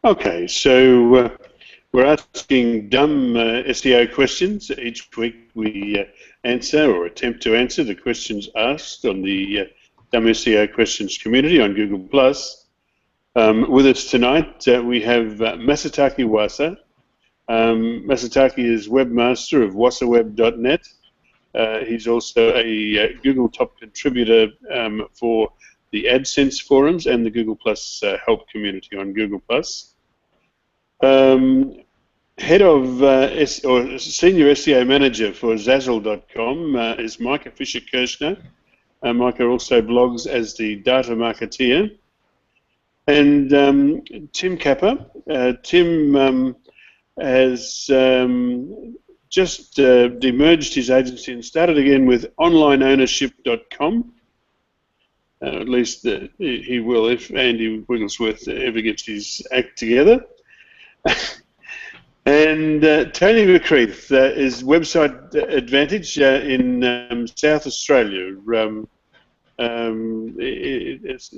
Okay, so we're asking dumb SEO questions. Each week we answer or attempt to answer the questions asked on the Dumb SEO Questions community on Google+. With us tonight we have Masataki Wasa. Masataki is webmaster of wasaweb.net. He's also a Google top contributor for the AdSense forums and the Google Plus help community on Google Plus. Head of or senior SEO manager for Zazzle.com is Micah Fisher-Kirshner. Micah also blogs as the Data Marketeer. And Tim Capper. Tim has just demerged his agency and started again with onlineownership.com. At least he will if Andy Wigglesworth ever gets his act together. And Tony McCreath is Website Advantage in South Australia. It's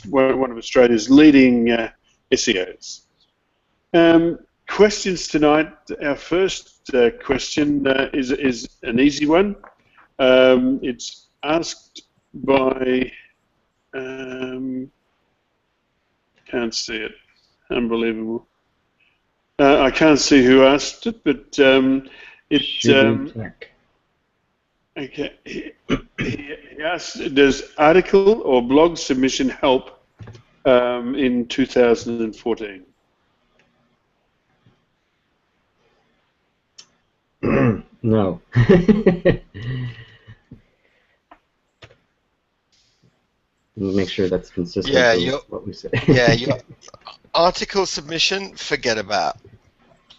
one of Australia's leading SEOs. Questions tonight. Our first question is an easy one. It's asked by, can't see it, unbelievable. I can't see who asked it, but okay. He asked, does article or blog submission help in 2014? No. Make sure that's consistent with what we say. Yeah, your article submission, forget about.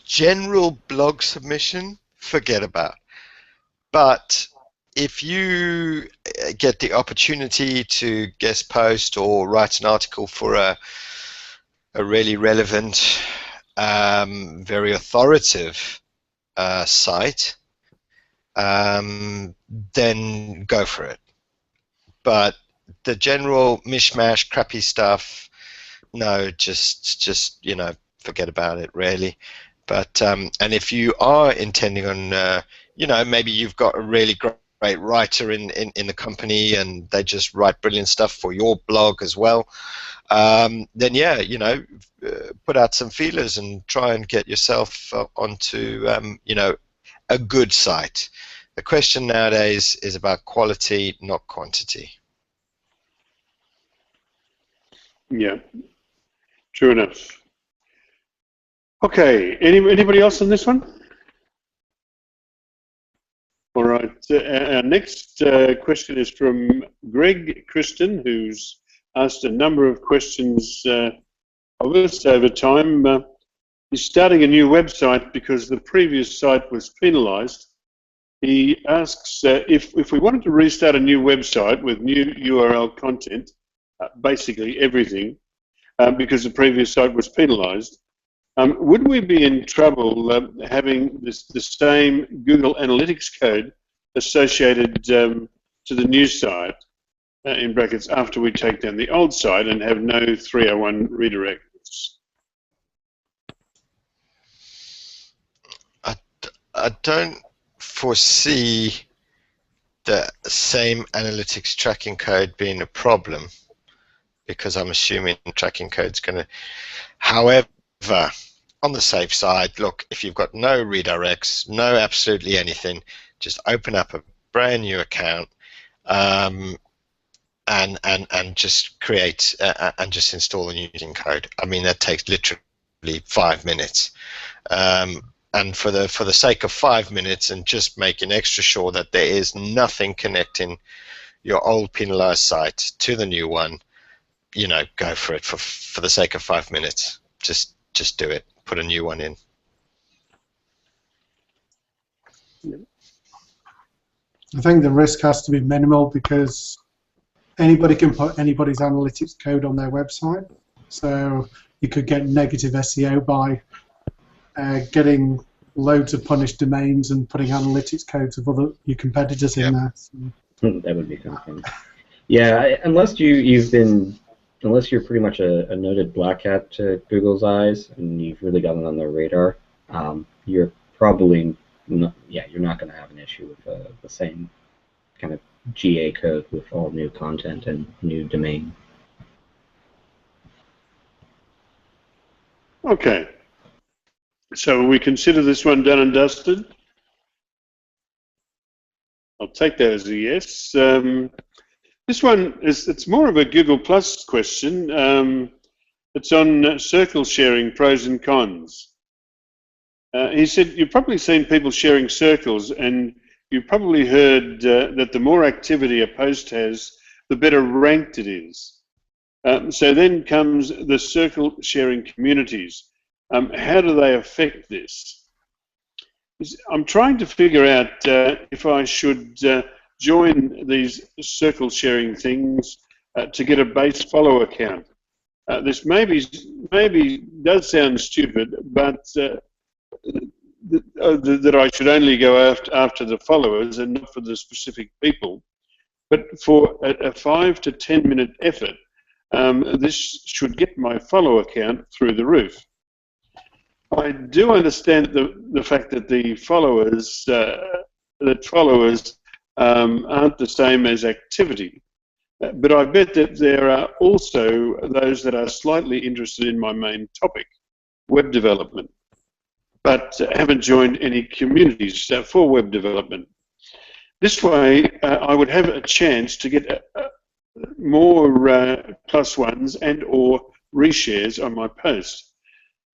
General blog submission, forget about. But if you get the opportunity to guest post or write an article for a really relevant, very authoritative site, then go for it. But the general mishmash, crappy stuff, no, just forget about it, really. But and if you are intending on, maybe you've got a really great writer in the company and they just write brilliant stuff for your blog as well, then yeah, put out some feelers and try and get yourself onto, a good site. The question nowadays is about quality, not quantity. Yeah, true enough. Okay, anybody else on this one? All right, our next question is from Greg Christian, who's asked a number of questions of us over time. He's starting a new website because the previous site was penalized. He asks if we wanted to restart a new website with new URL content, basically everything, because the previous site was penalized, would we be in trouble having the same Google Analytics code associated to the new site, in brackets, after we take down the old site and have no 301 redirects? I don't foresee the same analytics tracking code being a problem, because I'm assuming tracking code's going to. However, on the safe side, look, if you've got no redirects, no absolutely anything, just open up a brand new account and just create and just install the new code. I mean, that takes literally 5 minutes. And for the sake of 5 minutes and just making extra sure that there is nothing connecting your old penalized site to the new one, go for it for the sake of 5 minutes. Just do it. Put a new one in. I think the risk has to be minimal because anybody can put anybody's analytics code on their website. So you could get negative SEO by getting loads of punished domains and putting analytics codes of other your competitors in there. So. That would be something. Yeah, unless you've been unless you're pretty much a noted black hat to Google's eyes and you've really gotten on their radar, you're probably not, you're not going to have an issue with the same kind of GA code with all new content and new domain. Okay. So we consider this one done and dusted? I'll take that as a yes. This one it's more of a Google Plus question. It's on circle sharing, pros and cons. He said, you've probably seen people sharing circles, and you've probably heard that the more activity a post has, the better ranked it is. So then comes the circle sharing communities. How do they affect this? I'm trying to figure out if I should join these circle sharing things to get a base follow account. This maybe does sound stupid, but that I should only go after the followers and not for the specific people. But for a 5 to 10 minute effort, this should get my follow account through the roof. I do understand the fact that the followers aren't the same as activity, but I bet that there are also those that are slightly interested in my main topic, web development, but haven't joined any communities for web development. This way, I would have a chance to get more +1s and or reshares on my post.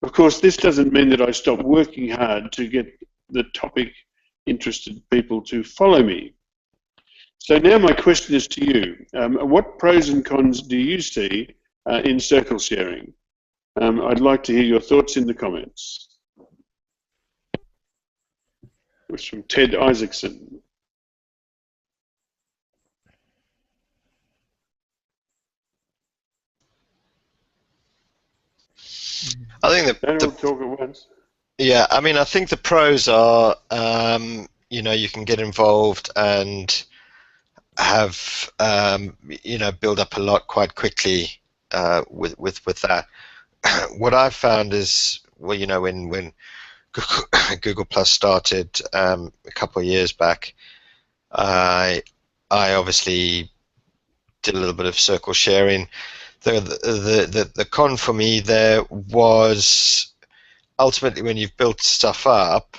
Of course, this doesn't mean that I stop working hard to get the topic interested people to follow me. So now my question is to you. What pros and cons do you see in circle sharing? I'd like to hear your thoughts in the comments. It's from Ted Isaacson. I think talk at once. Yeah, I mean, I think the pros are, you know, you can get involved and have, you know, build up a lot quite quickly with that. What I've found is, well, you know, when Google Plus started a couple of years back, I obviously did a little bit of circle sharing. The con for me there was ultimately when you've built stuff up,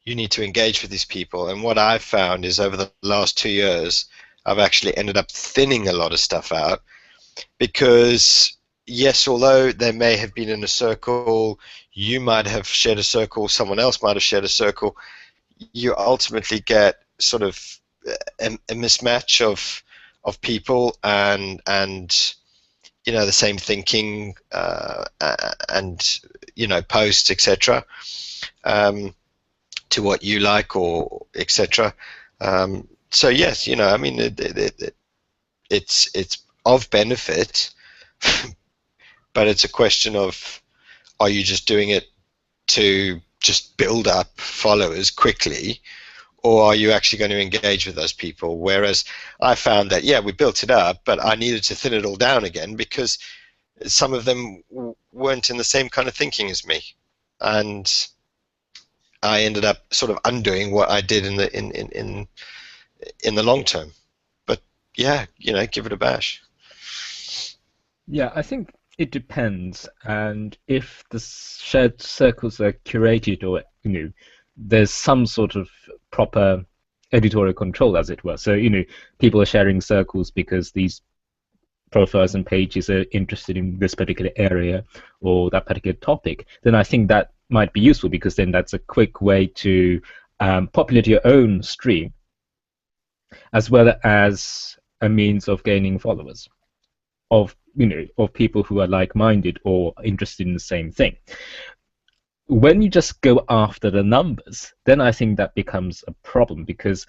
you need to engage with these people. And what I've found is over the last 2 years, I've actually ended up thinning a lot of stuff out because, yes, although there may have been in a circle, you might have shared a circle, someone else might have shared a circle, you ultimately get sort of a mismatch of people and you know, the same thinking and, you know, posts, etc. To what you like or etc. So yes, you know, I mean, it's of benefit, but it's a question of, are you just doing it to just build up followers quickly, or are you actually going to engage with those people? Whereas I found that, yeah, we built it up, but I needed to thin it all down again because some of them weren't in the same kind of thinking as me, and I ended up sort of undoing what I did in the long term. But yeah, you know, give it a bash. Yeah, I think it depends, and if the shared circles are curated, or you know, there's some sort of proper editorial control, as it were. So, you know, people are sharing circles because these profiles and pages are interested in this particular area or that particular topic, then I think that might be useful, because then that's a quick way to populate your own stream, as well as a means of gaining followers of, you know, of people who are like-minded or interested in the same thing. When you just go after the numbers, then I think that becomes a problem, because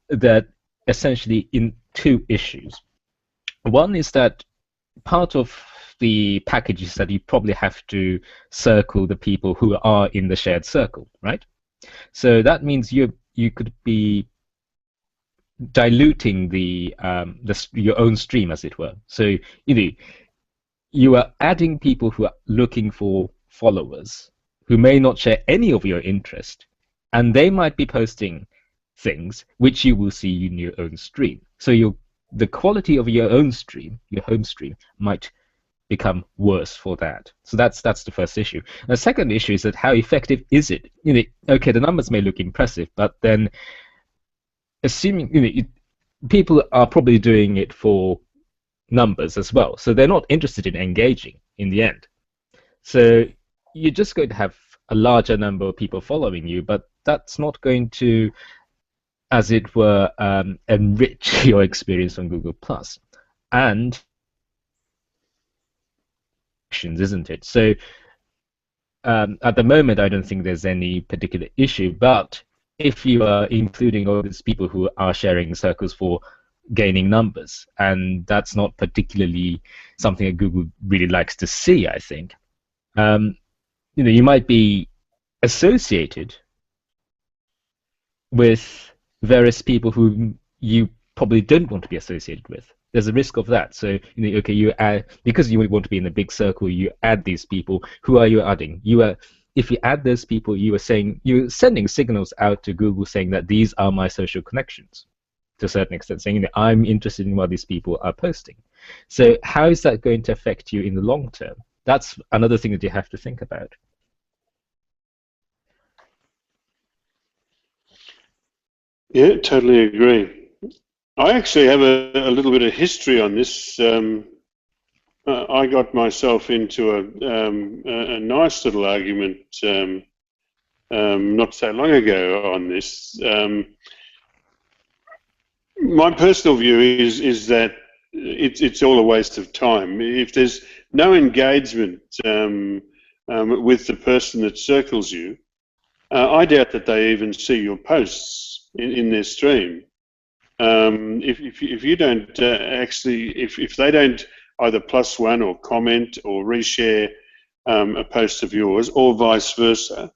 that essentially in two issues. One is that part of the package is that you probably have to circle the people who are in the shared circle, right? So that means you could be diluting the your own stream, as it were. So, you know, you are adding people who are looking for followers who may not share any of your interest, and they might be posting things which you will see in your own stream. So the quality of your own stream, your home stream, might become worse for that. So that's the first issue. The second issue is that how effective is it? Okay, the numbers may look impressive, but then assuming people are probably doing it for numbers as well, so they're not interested in engaging in the end. So you're just going to have a larger number of people following you, but that's not going to, as it were, enrich your experience on Google+. And isn't it? So at the moment, I don't think there's any particular issue, but if you are including all these people who are sharing circles for gaining numbers, and that's not particularly something that Google really likes to see, I think. You might be associated with various people who you probably don't want to be associated with. There's a risk of that. So, okay, you add, because you want to be in a big circle, you add these people. Who are you adding? If you add those people, you're sending signals out to Google saying that these are my social connections, to a certain extent, saying I'm interested in what these people are posting. So how is that going to affect you in the long term? That's another thing that you have to think about. Yeah, totally agree. I actually have a little bit of history on this. I got myself into a nice little argument not so long ago on this. My personal view is that it's all a waste of time. If there's no engagement with the person that circles you, I doubt that they even see your posts in their stream. If you don't if they don't either +1 or comment or reshare a post of yours, or vice versa,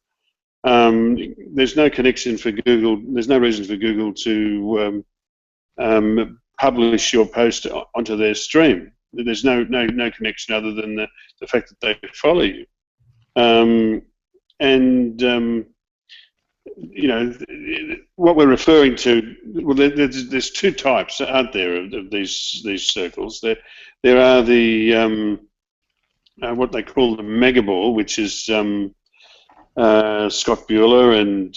there's no connection for Google. There's no reason for Google to publish your post onto their stream. There's no connection other than the fact that they follow you. What we're referring to, well, there's two types, aren't there, of these circles. There are the what they call the megaball, which is Scott Bueller and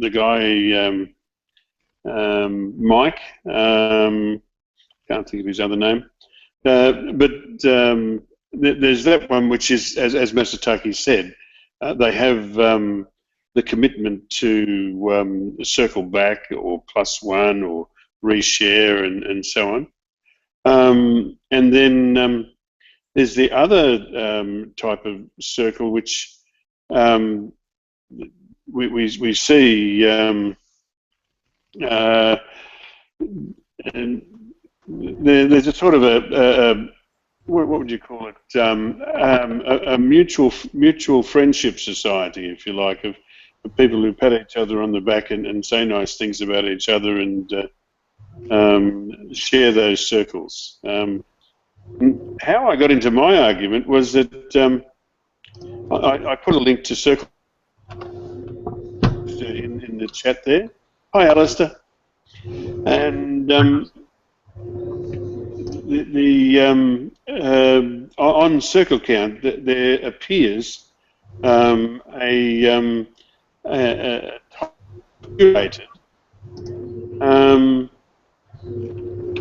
the guy Mike. Can't think of his other name. But there's that one, which is, as Masataki said, they have the commitment to circle back or +1 or reshare and so on. And then there's the other type of circle, which we see, and there's a sort of a what would you call it? A mutual friendship society, if you like, of people who pat each other on the back and say nice things about each other and share those circles. How I got into my argument was that I put a link to Circle in the chat there. Hi, Alistair. And on Circle Count, there appears a curated,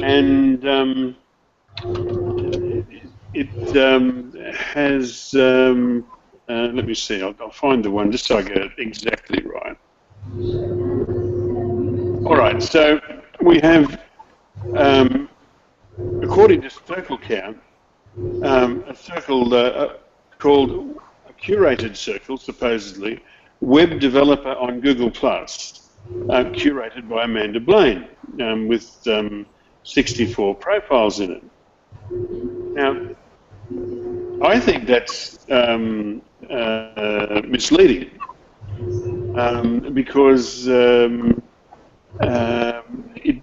and it has. Let me see. I'll find the one just so I get it exactly right. All right. So we have, according to Circle Count, a circle called a curated circle, supposedly, web developer on Google+, curated by Amanda Blaine, with 64 profiles in it. Now, I think that's misleading, because it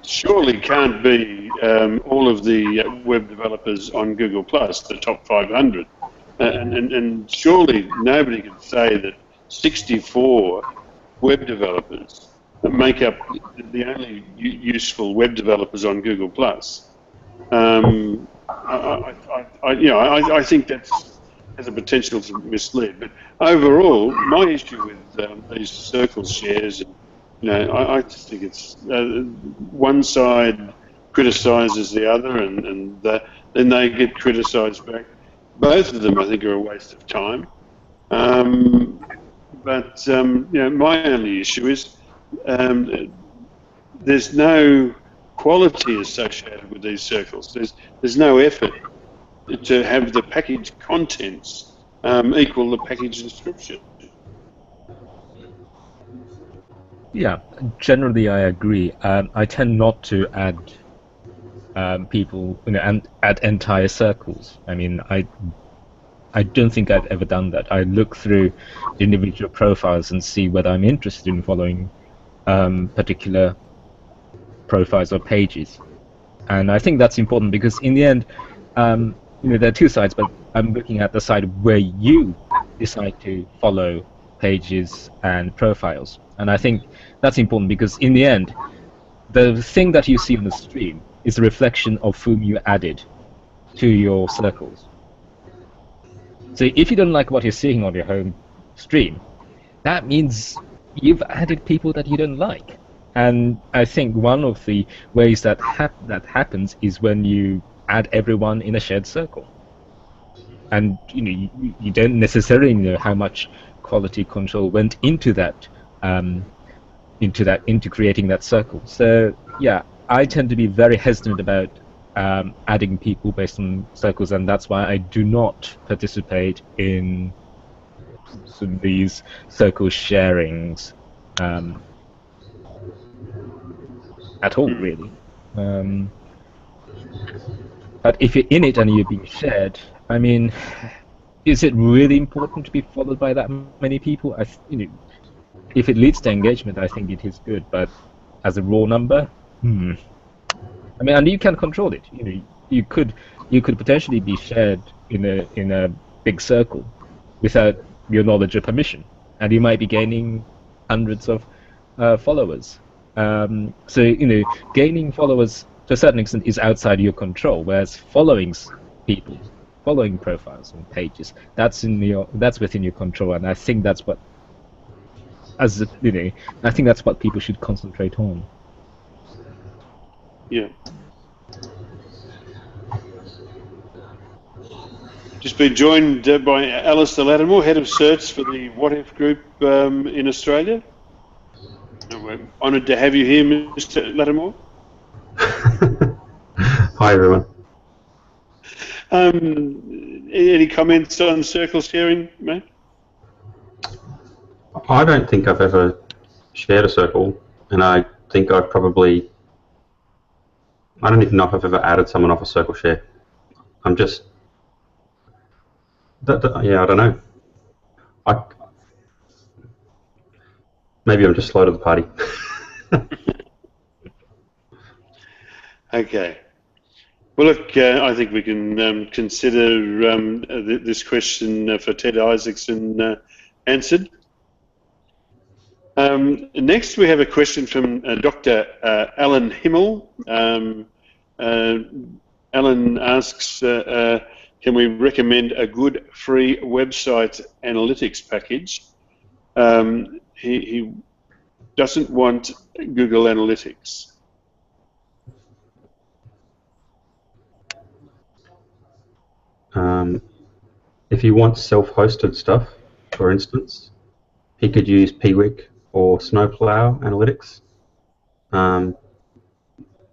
surely can't be all of the web developers on Google Plus, the top 500. And surely nobody can say that 64 web developers make up the only useful web developers on Google Plus. I think that has a potential to mislead. But overall, my issue with these circle shares, I just think it's one side criticises the other, and then they get criticised back. Both of them, I think, are a waste of time. But my only issue is there's no quality associated with these circles. There's no effort to have the package contents equal the package description. Yeah, generally I agree. I tend not to add people, and add entire circles. I mean, I don't think I've ever done that. I look through individual profiles and see whether I'm interested in following particular profiles or pages, and I think that's important because in the end, there are two sides, but I'm looking at the side where you decide to follow pages and profiles, and I think that's important because in the end, the thing that you see on the stream is a reflection of whom you added to your circles. So if you don't like what you're seeing on your home stream, that means you've added people that you don't like. And I think one of the ways that that happens is when you add everyone in a shared circle. And you don't necessarily know how much quality control went into that, into creating that circle. So yeah, I tend to be very hesitant about adding people based on circles, and that's why I do not participate in these circle sharings at all, really. But if you're in it and you're being shared, I mean, is it really important to be followed by that many people? If it leads to engagement, I think it is good. But as a raw number, I mean, and you can control it. You could potentially be shared in a big circle without your knowledge or permission, and you might be gaining hundreds of followers. So gaining followers to a certain extent is outside your control, whereas following people, following profiles and pages, that's within your control, and I think that's what, I think that's what people should concentrate on. Yeah. Just been joined by Alistair Lattimore, Head of Search for the What If Group in Australia. We're honoured to have you here, Mr. Lattimore. Hi, everyone. Any comments on circle sharing, mate? I don't think I've ever shared a circle, and I think I don't even know if I've ever added someone off a circle share. I'm just... yeah, I don't know. Maybe I'm just slow to the party. Okay. Well, look, I think we can consider this question for Ted Isaacson answered. Next, we have a question from Dr. Alan Himmel. Alan asks, can we recommend a good free website analytics package? He doesn't want Google Analytics. If you want self-hosted stuff, for instance, he could use Piwik or Snowplow Analytics,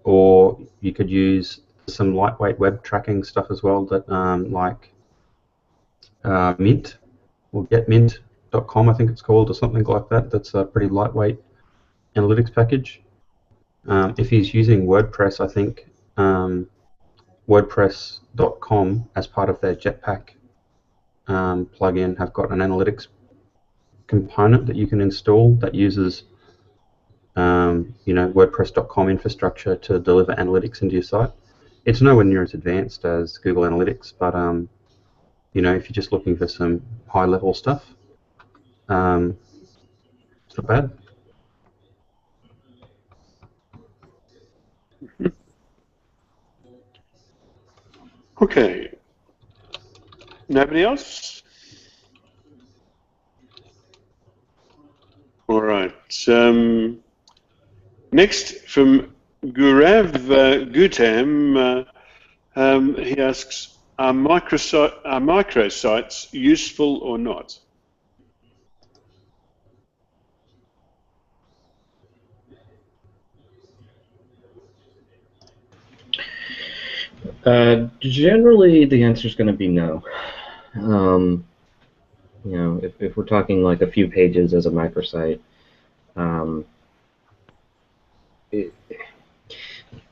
or you could use some lightweight web tracking stuff as well, that like Mint or getmint.com, I think it's called, or something like that. That's a pretty lightweight analytics package. If he's using WordPress, I think WordPress.com, as part of their Jetpack plugin, have got an analytics component that you can install that uses WordPress.com infrastructure to deliver analytics into your site. it's nowhere near as advanced as Google Analytics, but you know, if you're just looking for some high-level stuff, it's not bad. Okay. Nobody else? All right. Next, from Gurav Gutam, he asks, are microsites useful or not? Generally, the answer is going to be no. You know, if we're talking like a few pages as a microsite,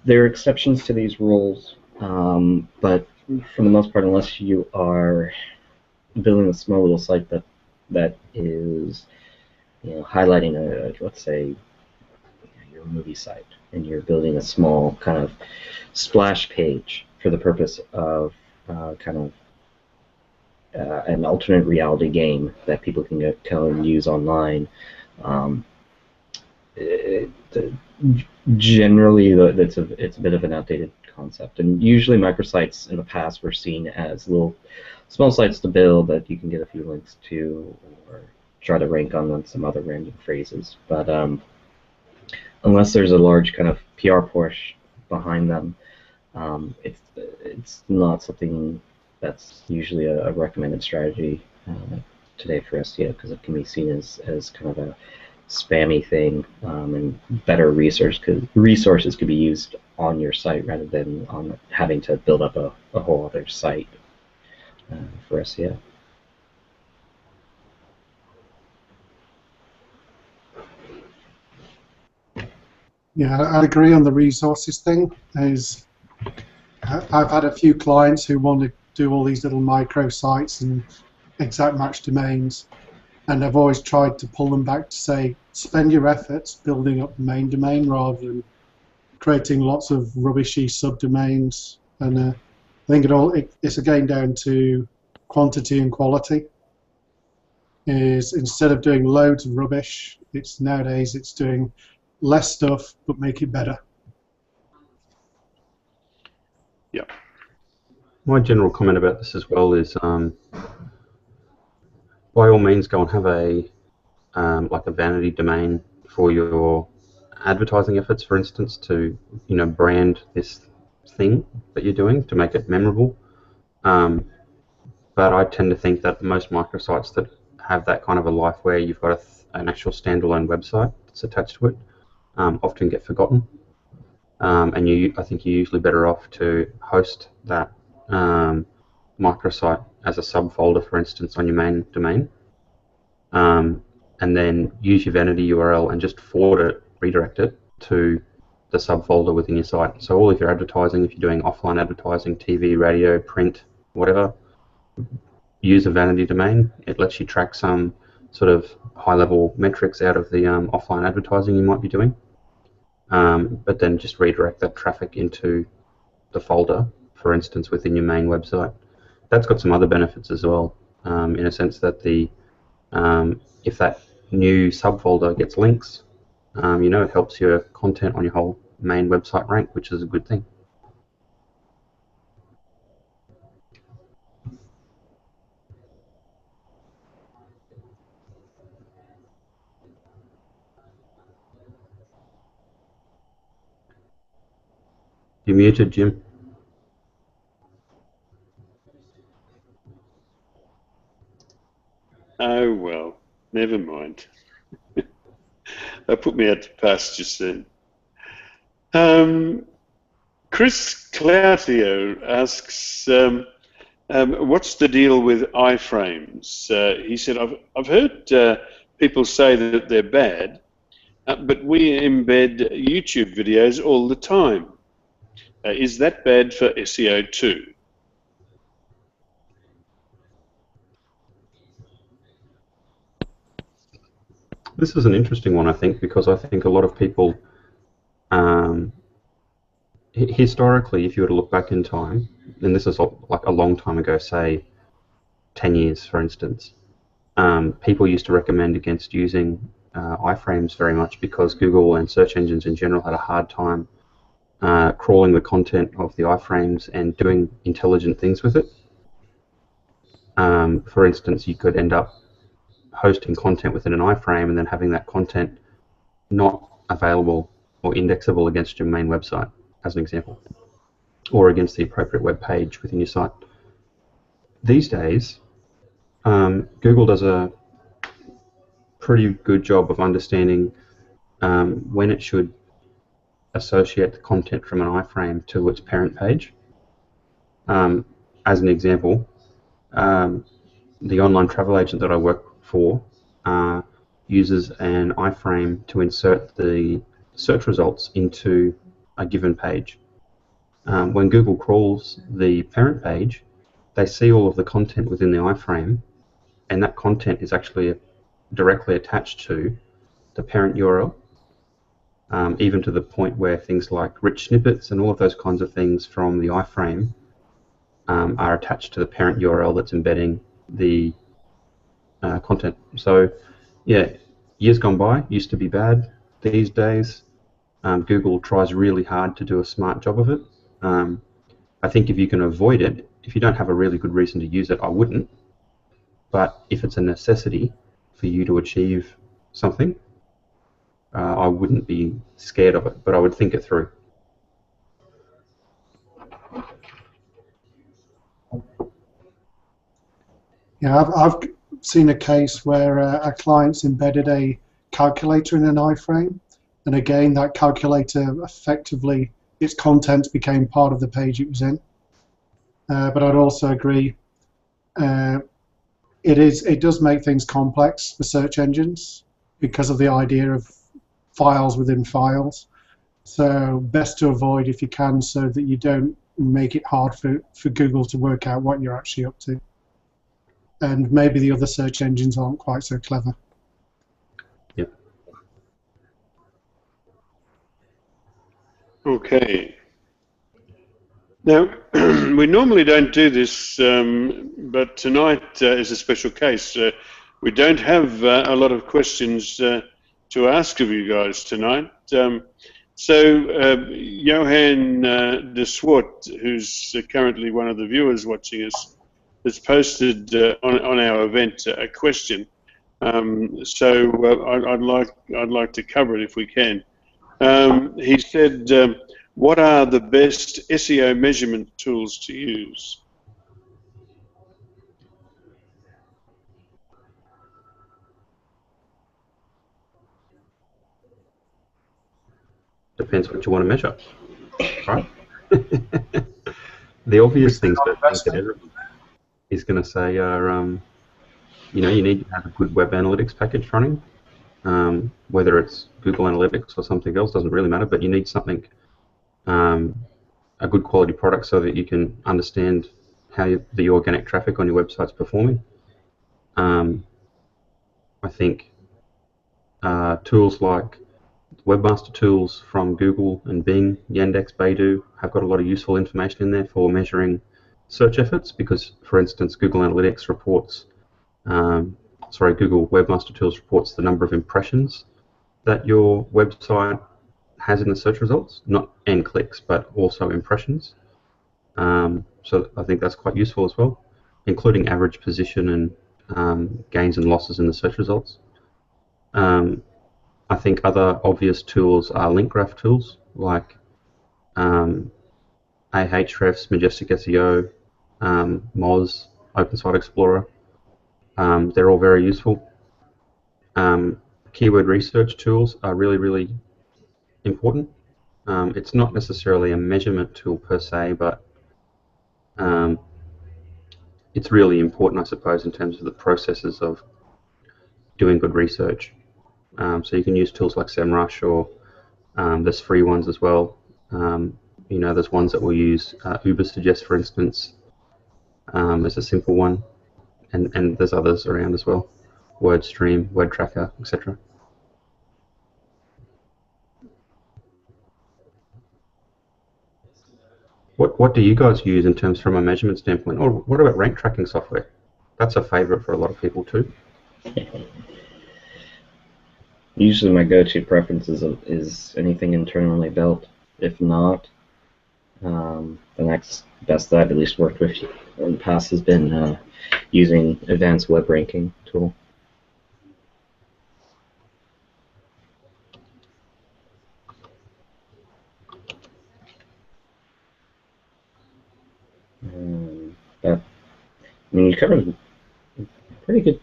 there are exceptions to these rules, but for the most part, unless you are building a small little site that is, you know, highlighting let's say, your movie site, and you're building a small kind of splash page for the purpose of an alternate reality game that people can go and use online. Generally, it's a bit of an outdated concept, and usually microsites in the past were seen as little small sites to build that you can get a few links to, or try to rank on some other random phrases. But unless there's a large kind of PR push behind them, it's not something that's usually a recommended strategy today for SEO, because it can be seen as kind of a spammy thing, and better resources could be used on your site rather than on having to build up a whole other site for SEO. Yeah, I'd agree on the resources thing. I've had a few clients who want to do all these little microsites and exact match domains, and I've always tried to pull them back to say, spend your efforts building up the main domain rather than creating lots of rubbishy subdomains. And I think it's again down to quantity and quality. Is instead of doing loads of rubbish, nowadays it's doing less stuff but make it better. Yeah. My general comment about this as well is, by all means, go and have like a vanity domain for your advertising efforts, for instance, to, you know, brand this thing that you're doing to make it memorable. But I tend to think that most microsites that have that kind of a life where you've got an actual standalone website that's attached to it often get forgotten. And I think you're usually better off to host that microsite as a subfolder, for instance, on your main domain, and then use your vanity URL and just redirect it to the subfolder within your site. So all of your advertising, if you're doing offline advertising, TV, radio, print, whatever, use a vanity domain. It lets you track some sort of high-level metrics out of the offline advertising you might be doing, but then just redirect that traffic into the folder, for instance, within your main website. That's got some other benefits as well, in a sense that if that new subfolder gets links, you know, it helps your content on your whole main website rank, which is a good thing. You're muted, Jim. Oh, well, never mind. They put me out to pasture soon. Chris Claudio asks, what's the deal with iframes? He said, I've heard people say that they're bad, but we embed YouTube videos all the time. Is that bad for SEO too? This is an interesting one, I think, because I think a lot of people, historically, if you were to look back in time, and this is like a long time ago, say 10 years, for instance, people used to recommend against using iframes very much because Google and search engines in general had a hard time crawling the content of the iframes and doing intelligent things with it. For instance, you could end up hosting content within an iframe and then having that content not available or indexable against your main website, as an example, or against the appropriate web page within your site. These days, Google does a pretty good job of understanding when it should associate the content from an iframe to its parent page. As an example, the online travel agent that I work for uses an iframe to insert the search results into a given page. When Google crawls the parent page, they see all of the content within the iframe, and that content is actually directly attached to the parent URL, even to the point where things like rich snippets and all of those kinds of things from the iframe are attached to the parent URL that's embedding the content. So, yeah, years gone by used to be bad. These days, Google tries really hard to do a smart job of it. I think if you can avoid it, if you don't have a really good reason to use it, I wouldn't. But if it's a necessity for you to achieve something, I wouldn't be scared of it, but I would think it through. Yeah, I've seen a case where a client's embedded a calculator in an iframe, and again, that calculator effectively, its content became part of the page it was in. But I'd also agree, it does make things complex for search engines because of the idea of files within files. So best to avoid if you can, so that you don't make it hard for Google to work out what you're actually up to. And maybe the other search engines aren't quite so clever. Yeah. Okay. Now, we normally don't do this, but tonight is a special case. We don't have a lot of questions to ask of you guys tonight. So Johan de Swart, who's currently one of the viewers watching us, has posted on our event a question. So I'd like to cover it if we can. He said, what are the best SEO measurement tools to use? Depends what you want to measure, right? The obvious things that I think that everyone is going to say are, you know, you need to have a good web analytics package running. Whether it's Google Analytics or something else, doesn't really matter, but you need something, a good quality product so that you can understand how the organic traffic on your website's performing. I think tools like Webmaster Tools from Google and Bing, Yandex, Baidu have got a lot of useful information in there for measuring search efforts because, for instance, Google Analytics reports, Google Webmaster Tools reports the number of impressions that your website has in the search results, not end clicks, but also impressions. So I think that's quite useful as well, including average position and gains and losses in the search results. I think other obvious tools are link graph tools like Ahrefs, Majestic SEO, Moz, Open Site Explorer. They're all very useful. Keyword research tools are really, really important. It's not necessarily a measurement tool per se, but it's really important, I suppose, in terms of the processes of doing good research. So you can use tools like SEMrush, or there's free ones as well. You know, there's ones that we'll use. Ubersuggest, for instance, is a simple one, and there's others around as well. WordStream, WordTracker, etc. What do you guys use in terms from a measurement standpoint? Or what about rank tracking software? That's a favorite for a lot of people too. Usually my go-to preference is anything internally built. If not, the next best that I've at least worked with in the past has been using advanced web ranking tool. But I mean, you covered a pretty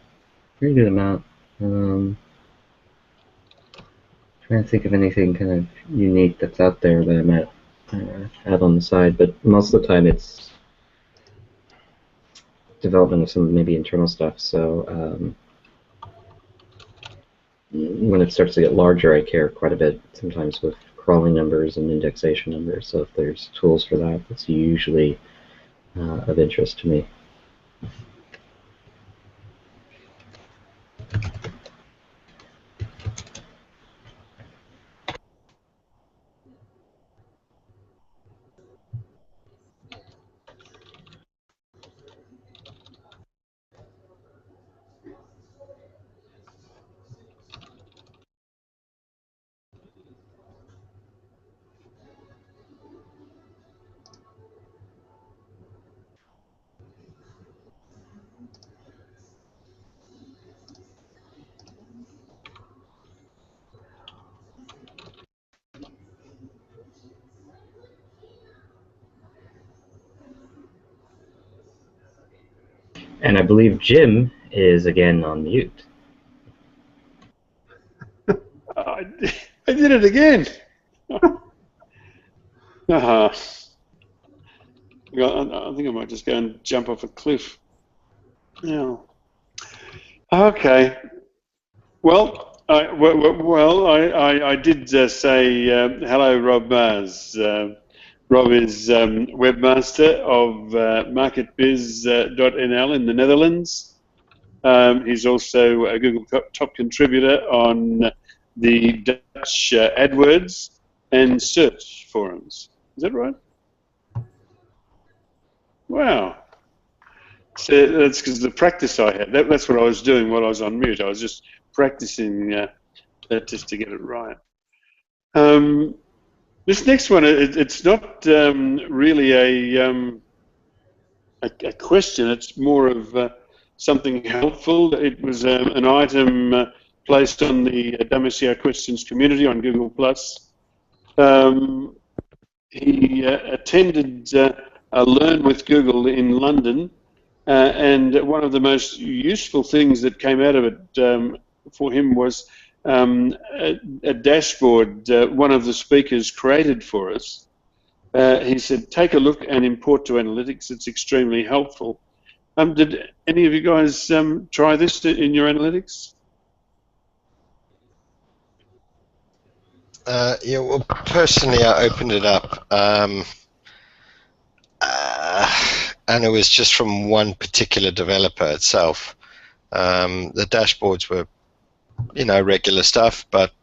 good amount. Trying to think of anything kind of unique that's out there that I might have on the side, but most of the time it's development of some maybe internal stuff. So when it starts to get larger, I care quite a bit sometimes with crawling numbers and indexation numbers. So if there's tools for that, it's usually of interest to me. And I believe Jim is again on mute. I did it again. I think I might just go and jump off a cliff. Yeah. Okay. Well, I did say hello, Rob Mars. Rob is webmaster of marketbiz.nl in the Netherlands. He's also a Google top contributor on the Dutch AdWords and search forums. Is that right? Wow. So that's because the practice I had. That's what I was doing while I was on mute. I was just practicing that just to get it right. This next one, it's not really a question. It's more of something helpful. It was an item placed on the SEO Questions community on Google+. He attended a Learn with Google in London, and one of the most useful things that came out of it for him was a dashboard one of the speakers created for us. He said, take a look and import to analytics. It's extremely helpful. Did any of you guys try this in your analytics? Yeah, well, personally, I opened it up, and it was just from one particular developer itself. The dashboards were, regular stuff, but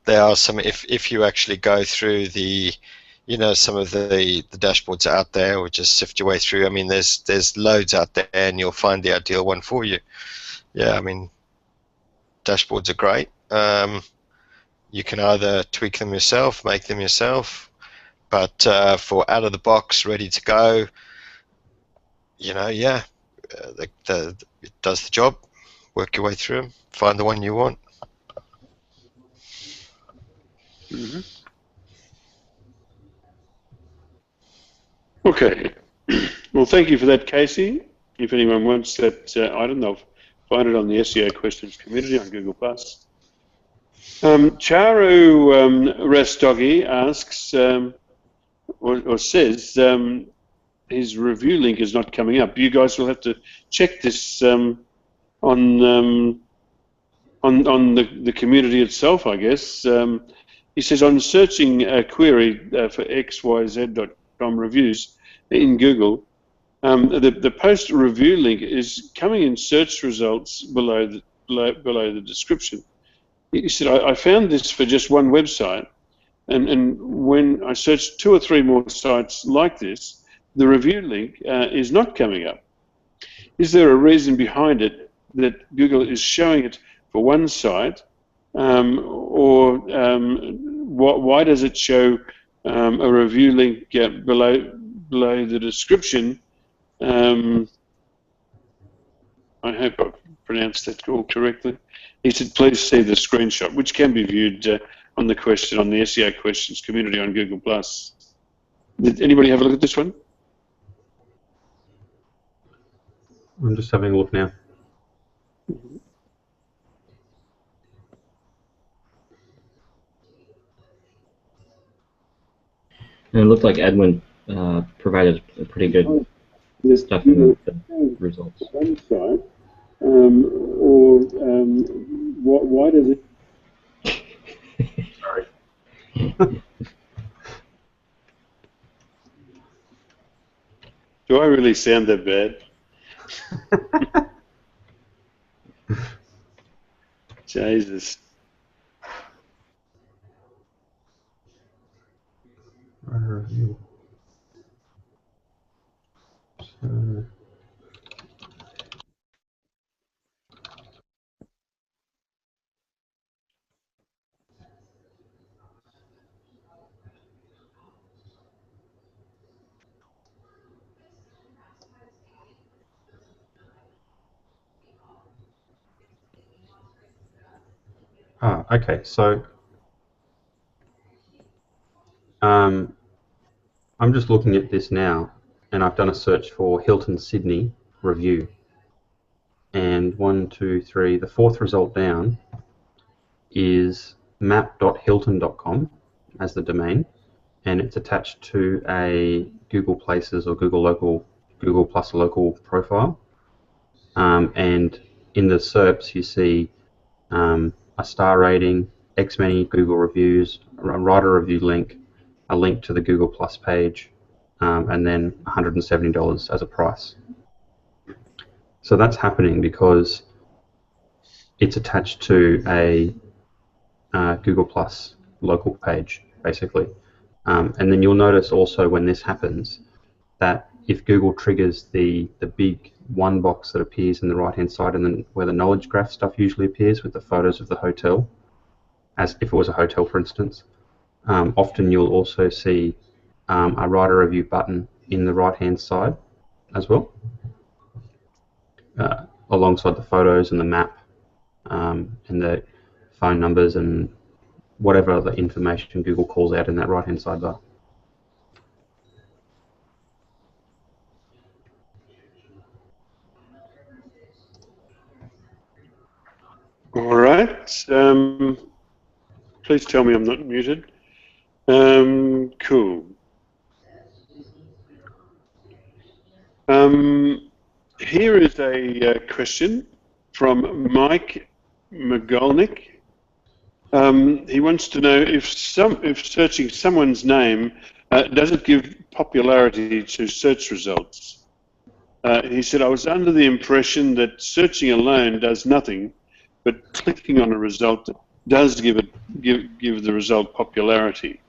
there are some. If you actually go through the, some of the dashboards out there, or just sift your way through. I mean, there's loads out there, and you'll find the ideal one for you. Yeah, I mean, dashboards are great. You can either tweak them yourself, make them yourself, but for out of the box, ready to go, it does the job. Work your way through them, find the one you want. Mm-hmm. Okay. Well, thank you for that, Casey. If anyone wants that item, they'll find it on the SEO Questions community on Google+. Charu Rastogi asks, or says, his review link is not coming up. You guys will have to check this on the community itself, I guess. He says, I'm searching a query for xyz.com reviews in Google. The post review link is coming in search results below the description. He said, I found this for just one website, and when I search 2 or 3 more sites like this, the review link is not coming up. Is there a reason behind it that Google is showing it for one site, or why does it show a review link below the description? I hope I've pronounced that all correctly. He said, please see the screenshot, which can be viewed on the SEO Questions community on Google+. Did anybody have a look at this one? I'm just having a look now. And it looked like Edwin provided a pretty good stuff in the results. One side, why does it? Sorry. Do I really sound that bad? Jesus. Review. So, okay, so I'm just looking at this now, and I've done a search for Hilton Sydney review. And 1, 2, 3, the 4th result down is map.hilton.com as the domain, and it's attached to a Google Places or Google Plus local profile. And in the SERPs you see a star rating, X many Google reviews, a writer review link, a link to the Google Plus page, and then $170 as a price. So that's happening because it's attached to a Google Plus local page, basically. And then you'll notice also when this happens that if Google triggers the big one box that appears in the right-hand side, and then where the knowledge graph stuff usually appears with the photos of the hotel, as if it was a hotel, for instance, often you'll also see a writer review button in the right-hand side as well, alongside the photos and the map and the phone numbers and whatever other information Google calls out in that right-hand sidebar. All right. Please tell me I'm not muted. Cool. Here is a question from Mike McGolnick. He wants to know if searching someone's name does it give popularity to search results. He said, I was under the impression that searching alone does nothing, but clicking on a result does give the result popularity.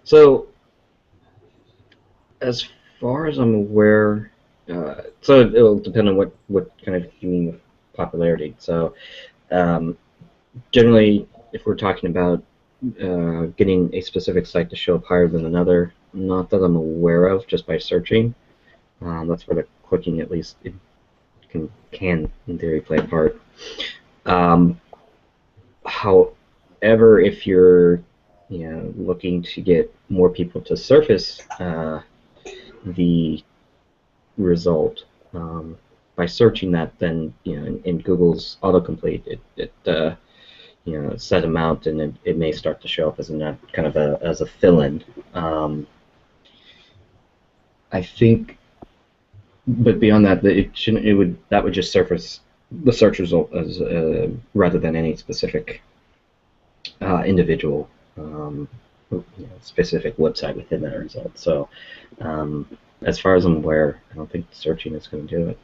So, as far as I'm aware, so it will depend on what kind of you mean with popularity. So, generally, if we're talking about getting a specific site to show up higher than another, not that I'm aware of, just by searching. That's where the clicking, at least, it can in theory play a part. However, if you're looking to get more people to surface the result by searching that, then in Google's autocomplete, it set amount, and it may start to show up as a kind of as a fill-in. I think, but beyond that, that would just surface the search result as rather than any specific individual specific website within that result. So as far as I'm aware, I don't think searching is going to do it.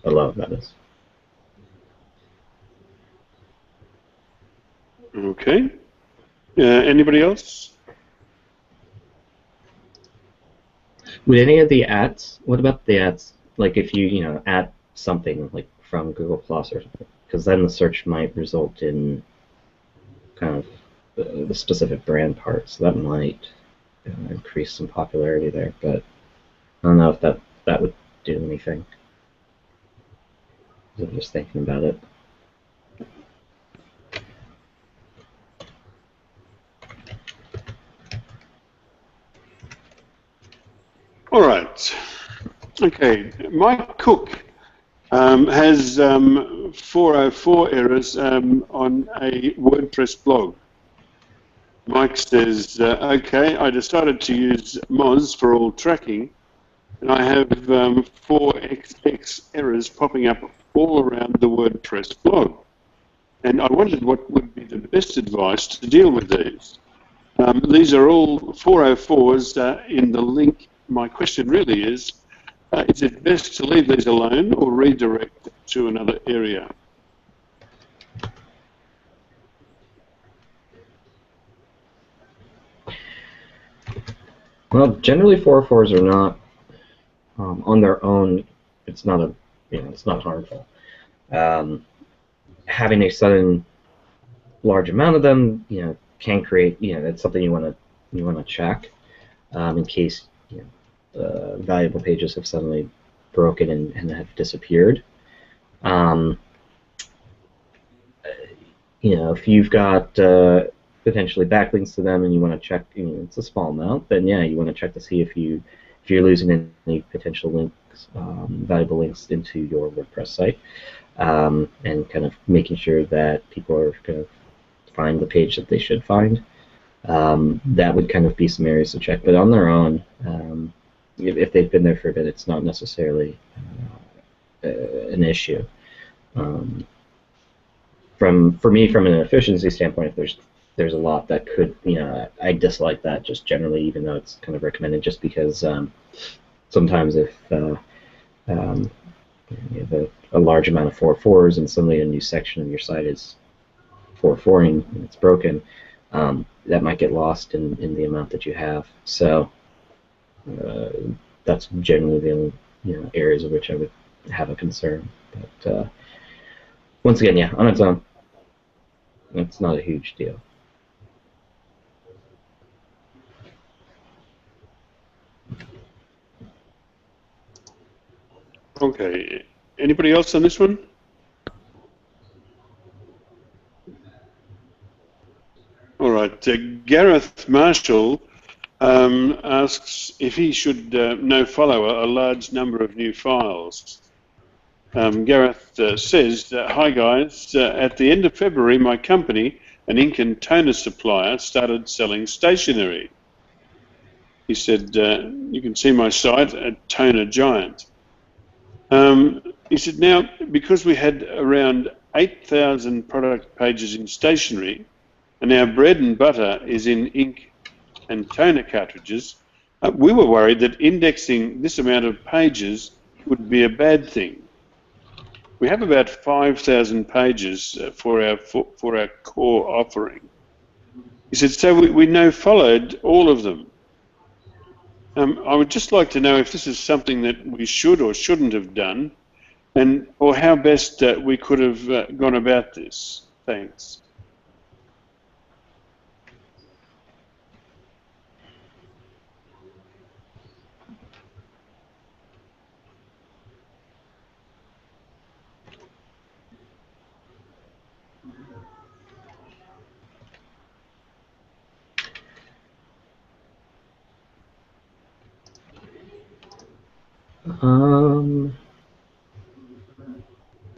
below, that is. Okay. Anybody else? Would any of the ads? What about the ads? Like if you add something like from Google Plus or something, because then the search might result in kind of the specific brand part, so that might increase some popularity there. But I don't know if that would do anything. I'm just thinking about it. All right. Okay. Mike Cook has 404 errors on a WordPress blog. Mike says, okay, I decided to use Moz for all tracking, and I have 4xx errors popping up all around the WordPress blog. And I wondered what would be the best advice to deal with these. These are all 404s in the link. My question really is it best to leave these alone or redirect to another area? Well, generally 404s are not on their own. It's not it's not harmful. Having a sudden large amount of them, can create, that's something you want to check in case valuable pages have suddenly broken and have disappeared. If you've got potentially backlinks to them and you want to check, it's a small amount, then yeah, you want to check to see if you're losing any potential links, valuable links into your WordPress site, and kind of making sure that people are going to find the page that they should find. That would kind of be some areas to check, but on their own, if they've been there for a bit, it's not necessarily an issue. For me, from an efficiency standpoint, if there's a lot that could, I dislike that just generally, even though it's kind of recommended, just because sometimes if you have a large amount of 404s and suddenly a new section of your site is 404ing and it's broken, that might get lost in the amount that you have. So that's generally the only areas of which I would have a concern. But once again, yeah, on its own, it's not a huge deal. Okay. Anybody else on this one? All right. Gareth Marshall asks if he should nofollow a large number of new files. Gareth says, hi guys, at the end of February my company, an ink and toner supplier, started selling stationery. He said, you can see my site at Toner Giant. He said, now, because we had around 8,000 product pages in stationery, and our bread and butter is in ink and toner cartridges, we were worried that indexing this amount of pages would be a bad thing. We have about 5,000 pages for our core offering. He said, so we nofollowed all of them. I would just like to know if this is something that we should or shouldn't have done, or how best we could have gone about this. Thanks.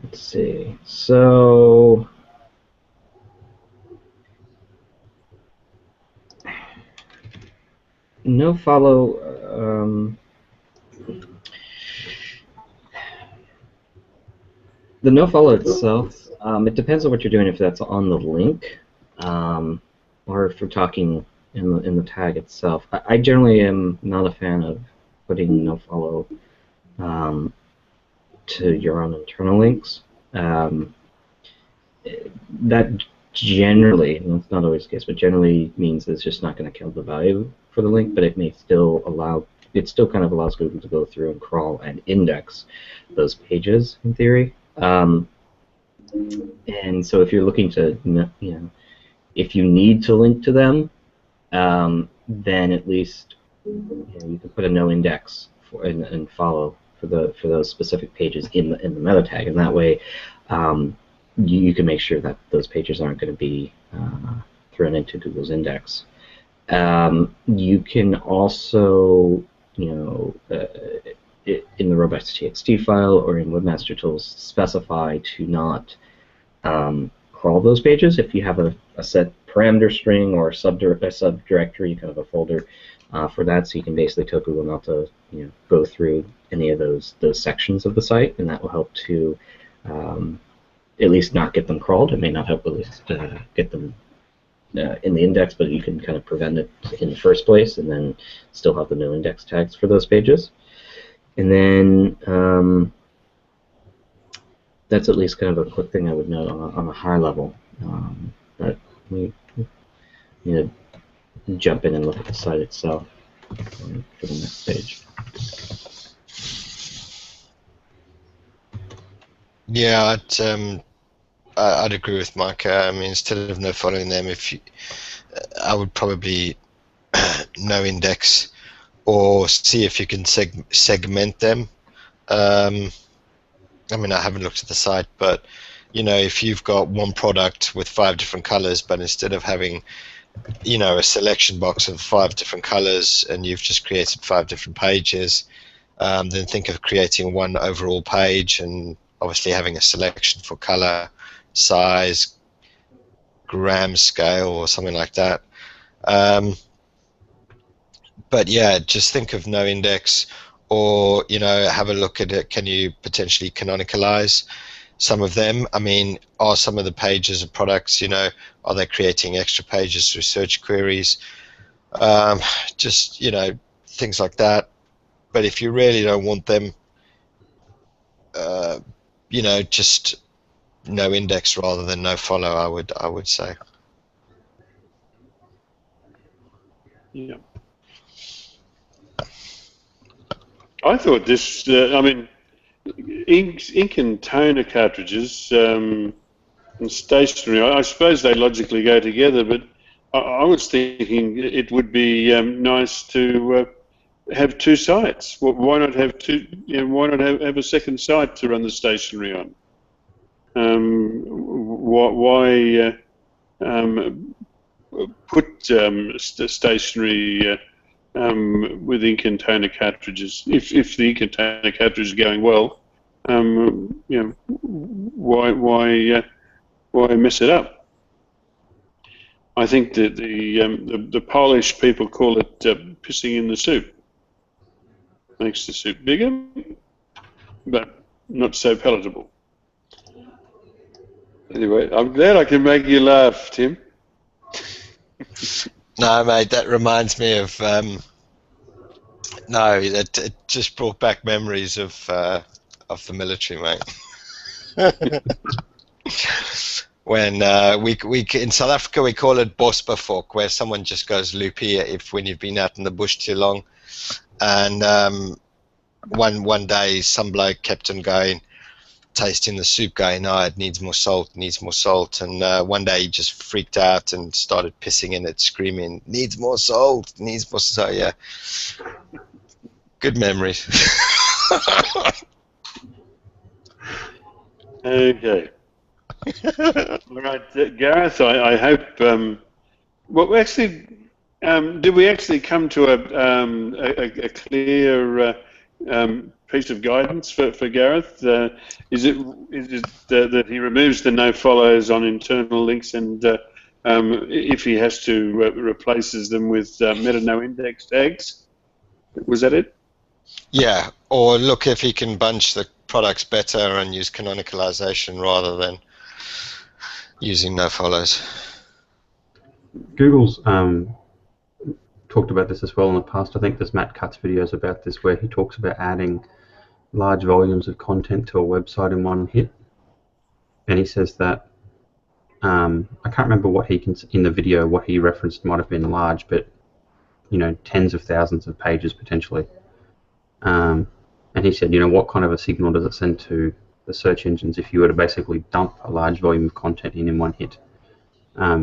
Let's see. So nofollow. The nofollow itself, it depends on what you're doing. If that's on the link, or if we're talking in the tag itself. I generally am not a fan of putting nofollow to your own internal links. That generally, and that's not always the case, but generally means it's just not going to kill the value for the link, but it may still allow, it still kind of allows Google to go through and crawl and index those pages in theory. And so if you're looking to, if you need to link to them, then at least you can put a no index for, and follow for those specific pages in the meta tag, and that way you can make sure that those pages aren't going to be thrown into Google's index. You can also, in the robots.txt file or in Webmaster Tools, specify to not crawl those pages if you have a set parameter string or a subdirectory, kind of a folder for that. So you can basically tell Google not to go through any of those sections of the site, and that will help to at least not get them crawled. It may not help at least get them in the index, but you can kind of prevent it in the first place, and then still have the no index tags for those pages. And then that's at least kind of a quick thing I would note on a higher level. But we jump in and look at the site itself for the next page. Yeah, I'd agree with Mike. I mean, instead of no following them, I would probably no index, or see if you can segment them. I mean, I haven't looked at the site, but if you've got one product with 5 different colors, but instead of having a selection box of 5 different colors, and you've just created 5 different pages, then think of creating one overall page, and obviously having a selection for color, size, gram scale, or something like that. But yeah, just think of no index, or have a look at it. Can you potentially canonicalize some of them? I mean, are some of the pages of products, are they creating extra pages through search queries? Just things like that. But if you really don't want them, just no index rather than no follow, I would say. Yeah. I thought this, I mean, ink and toner cartridges and stationery, I suppose they logically go together, but I was thinking it would be nice to have 2 sites. Why not have two? Why not have a second site to run the stationery on? Why put stationery with ink and toner cartridges? If the ink and toner cartridge is going well, why mess it up? I think that the Polish people call it pissing in the soup. Makes the soup bigger, but not so palatable. Anyway, I'm glad I can make you laugh, Tim. No, mate, that reminds me of it just brought back memories of the military, mate. When we in South Africa we call it bosbefok, where someone just goes loopy when you've been out in the bush too long. And one day some bloke kept on going, tasting the soup, going, "Oh, it needs more salt, needs more salt." And one day he just freaked out and started pissing in it, screaming, "Needs more salt, needs more salt." Yeah, good memories. Okay. All right, Gareth. I hope. Well, actually, did we actually come to a clear piece of guidance for Gareth? Is it that he removes the no follows on internal links, and if he has to replaces them with meta no index tags? Was that it? Yeah, or look if he can bunch the products better and use canonicalization rather than using no follows. Google's talked about this as well in the past. I think there's Matt Cutts videos about this where he talks about adding large volumes of content to a website in one hit. And he says that I can't remember what he can in the video what he referenced might have been large, but tens of thousands of pages potentially. And he said, what kind of a signal does it send to the search engines if you were to basically dump a large volume of content in one hit?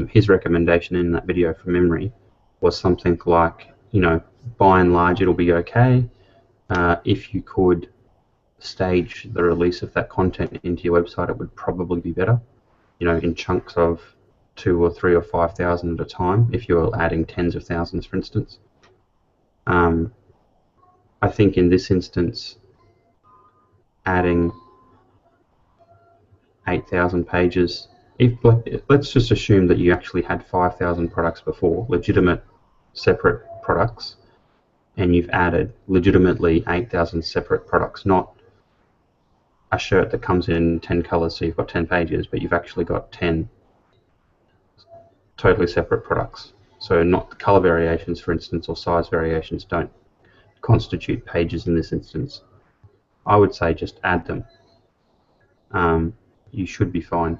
His recommendation in that video from memory was something like, by and large it'll be okay. If you could stage the release of that content into your website, it would probably be better, in chunks of 2 or 3 or 5,000 at a time, if you're adding tens of thousands, for instance. I think in this instance, adding 8,000 pages, let's just assume that you actually had 5,000 products before, legitimate separate products, and you've added legitimately 8,000 separate products, not a shirt that comes in 10 colors, so you've got 10 pages, but you've actually got 10 totally separate products. So not the color variations, for instance, or size variations don't constitute pages in this instance. I would say just add them. You should be fine.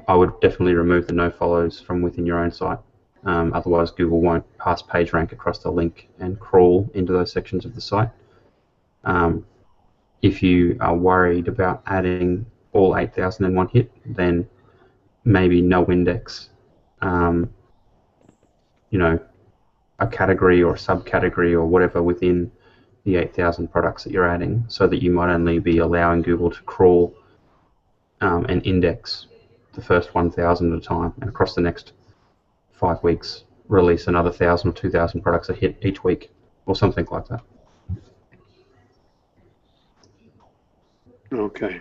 I would definitely remove the no-follows from within your own site. Otherwise, Google won't pass PageRank across the link and crawl into those sections of the site. If you are worried about adding all 8,000 in one hit, then maybe no index, a category or a subcategory or whatever within the 8,000 products that you're adding, so that you might only be allowing Google to crawl and index the first 1,000 at a time, and across the next 5 weeks release another 1,000 or 2,000 products a hit each week, or something like that. Okay.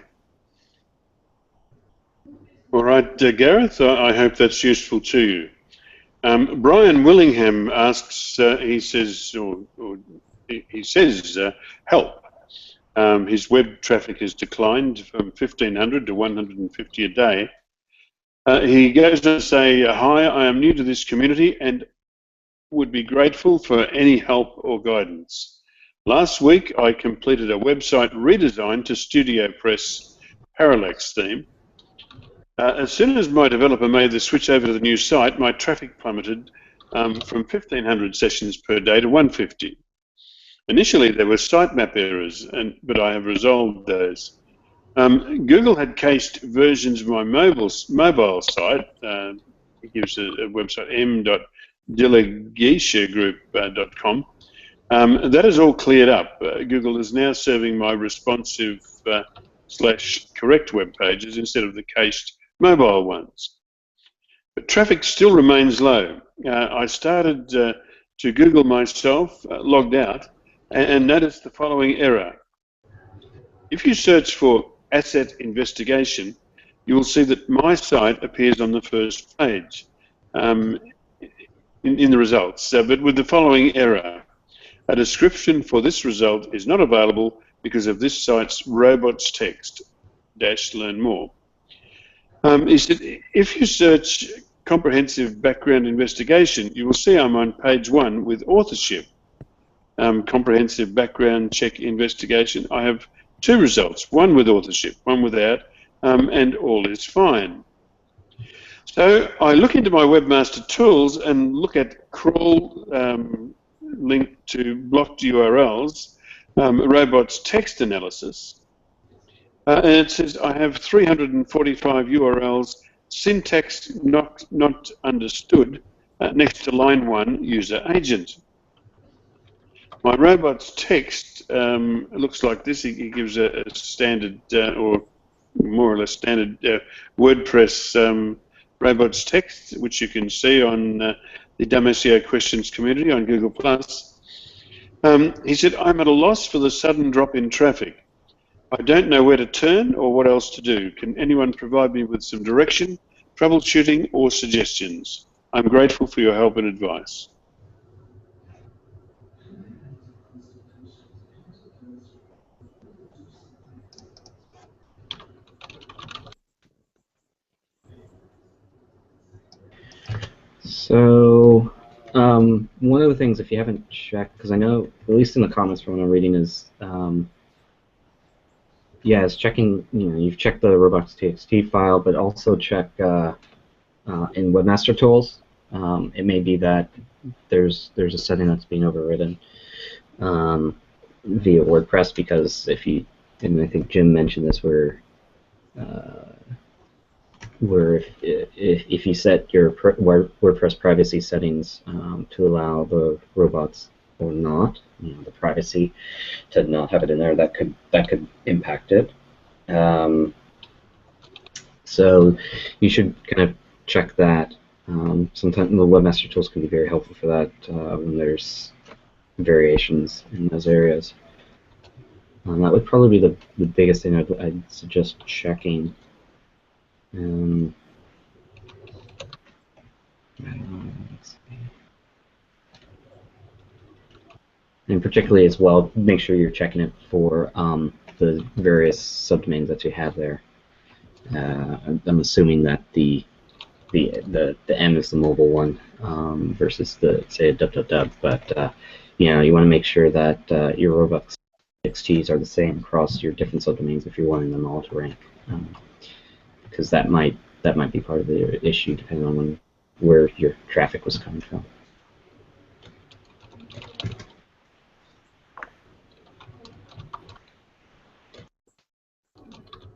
All right, Gareth, I hope that's useful to you. Brian Willingham asks, he says, help. His web traffic has declined from 1,500 to 150 a day. He goes on to say, hi, I am new to this community and would be grateful for any help or guidance. Last week, I completed a website redesign to StudioPress Parallax theme. As soon as my developer made the switch over to the new site, my traffic plummeted from 1,500 sessions per day to 150. Initially, there were sitemap errors, but I have resolved those. Google had cached versions of my mobile site. He gives a website m.delegatiagroup.com. That is all cleared up. Google is now serving my responsive /correct web pages instead of the cached mobile ones. But traffic still remains low. I started to Google myself, logged out, and noticed the following error. If you search for asset investigation, you will see that my site appears on the first page in the results, but with the following error. A description for this result is not available because of this site's robots text -- learn more. He said, if you search comprehensive background investigation, you will see I'm on page 1 with authorship. Comprehensive background check investigation. I have 2 results, one with authorship, one without, and all is fine. So I look into my Webmaster Tools and look at crawl link to blocked URLs, robots text analysis, and it says I have 345 URLs, syntax not understood, next to line 1, user agent. My robots text looks like this. He gives a standard, or more or less standard WordPress robots text, which you can see on the Dumb SEO Questions community on Google+. He said, I'm at a loss for the sudden drop in traffic. I don't know where to turn or what else to do. Can anyone provide me with some direction, troubleshooting, or suggestions? I'm grateful for your help and advice. So, one of the things, if you haven't checked, because I know, at least in the comments from what I'm reading, is yeah, it's checking. You've checked the robots.txt file, but also check in Webmaster Tools. It may be that there's a setting that's being overridden via WordPress, because and I think Jim mentioned this, where if you set your WordPress privacy settings to allow the robots or not, the privacy to not have it in there, that could impact it. So you should kind of check that. Sometimes the Webmaster Tools can be very helpful for that when there's variations in those areas. That would probably be the biggest thing I'd suggest checking. And particularly as well, make sure you're checking it for the various subdomains that you have there. I'm assuming that the M is the mobile one versus the, say, a .www, but you want to make sure that your robots XTs are the same across your different subdomains if you're wanting them all to rank, because that might be part of the issue depending on where your traffic was coming from.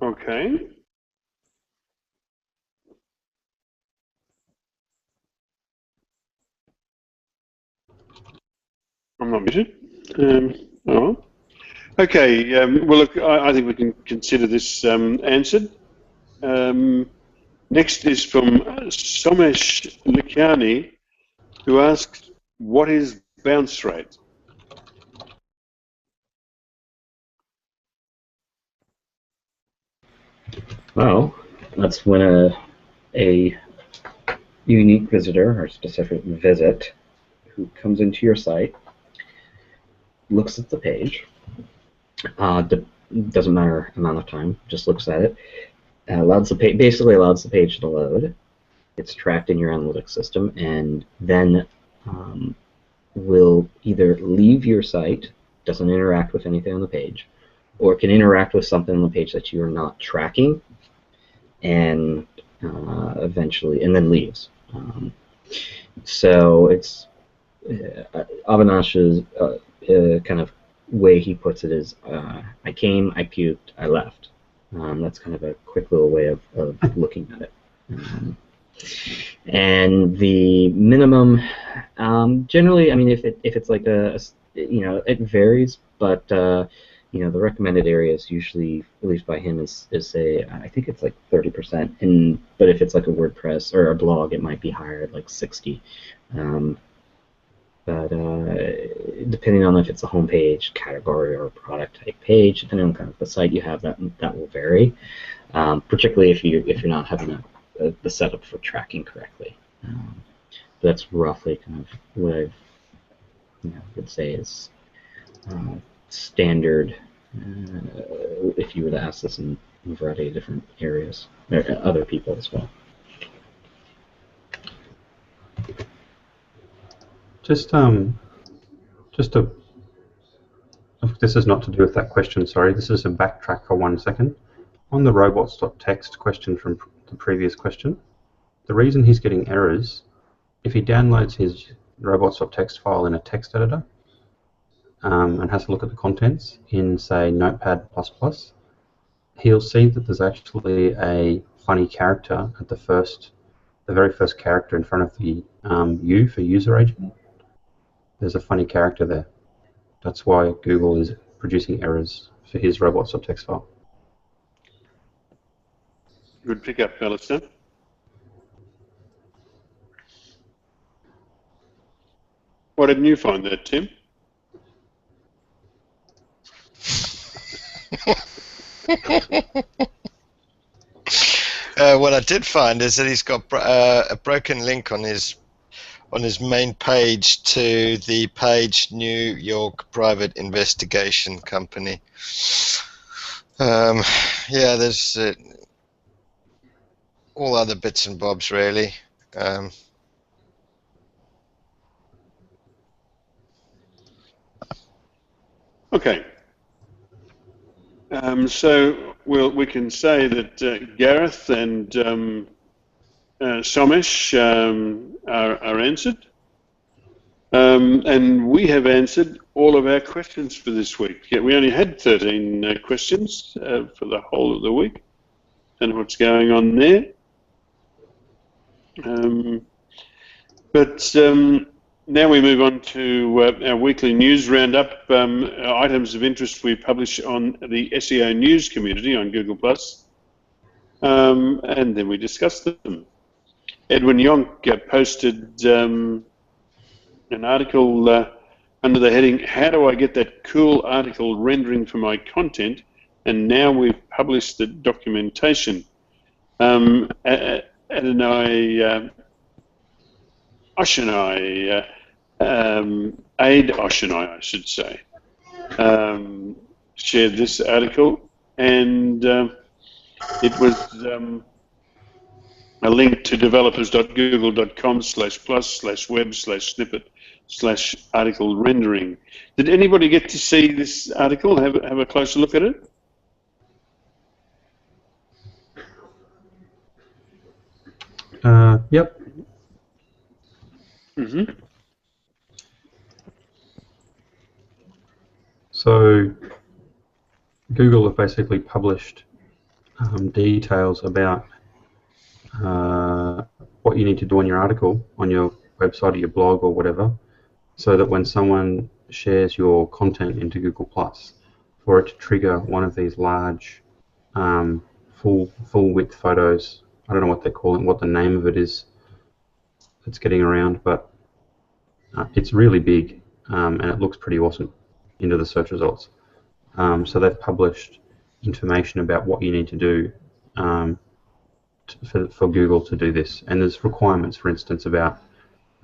Okay. I'm not muted. Oh. Okay. Well, look, I think we can consider this answered. Next is from Somesh Likiani, who asks, "What is bounce rate?" Well, that's when a unique visitor or specific visit who comes into your site, looks at the page, doesn't matter amount of time, just looks at it, basically allows the page to load. It's tracked in your analytics system, and then will either leave your site, doesn't interact with anything on the page, or can interact with something on the page that you are not tracking, and eventually, and then leaves. So it's Avinash's kind of way he puts it is, I came, I puked, I left. That's kind of a quick little way of looking at it. And the minimum, generally, I mean, if it's like it varies, but the recommended area is usually, at least by him, is say, I think it's like 30%. But if it's like a WordPress or a blog, it might be higher, like 60. But depending on if it's a homepage, category, or product type page, depending on kind of the site you have, that will vary. Particularly if you're not having the setup for tracking correctly. That's roughly kind of what I would say is standard. If you were to ask this in a variety of different areas, or other people as well. This is not to do with that question, sorry. This is a backtrack for 1 second. On the robots.txt question from the previous question, the reason he's getting errors, if he downloads his robots.txt file in a text editor and has a look at the contents in, say, Notepad++, he'll see that there's actually a funny character at the very first character in front of the U for user agent. There's a funny character there. That's why Google is producing errors for his robots.txt file. Good pickup, Alistair. Why didn't you find that, Tim? What I did find is that he's got a broken link on his main page to the page New York Private Investigation Company. Yeah, there's all other bits and bobs really. Okay. So we can say that Gareth and Somesh are answered. And we have answered all of our questions for this week. Yeah, we only had 13 questions for the whole of the week. Don't know what's going on there. But now we move on to our weekly news roundup, items of interest we publish on the SEO news community on Google+, and then we discuss them. Edwin Yonk posted an article under the heading, "How do I get that cool article rendering for my content?" And now we've published the documentation. Aid Oshanai, I should say, shared this article, and it was a link to developers.google.com/plus/web/snippet/article rendering. Did anybody get to see this article? Have a closer look at it? Yep. Mm-hmm. So Google have basically published details about what you need to do on your article, on your website or your blog or whatever, so that when someone shares your content into Google+, for it to trigger one of these large full width photos. I don't know what they call it, what the name of it is. It's getting around, but it's really big and it looks pretty awesome into the search results. So they've published information about what you need to do for Google to do this, and there's requirements, for instance, about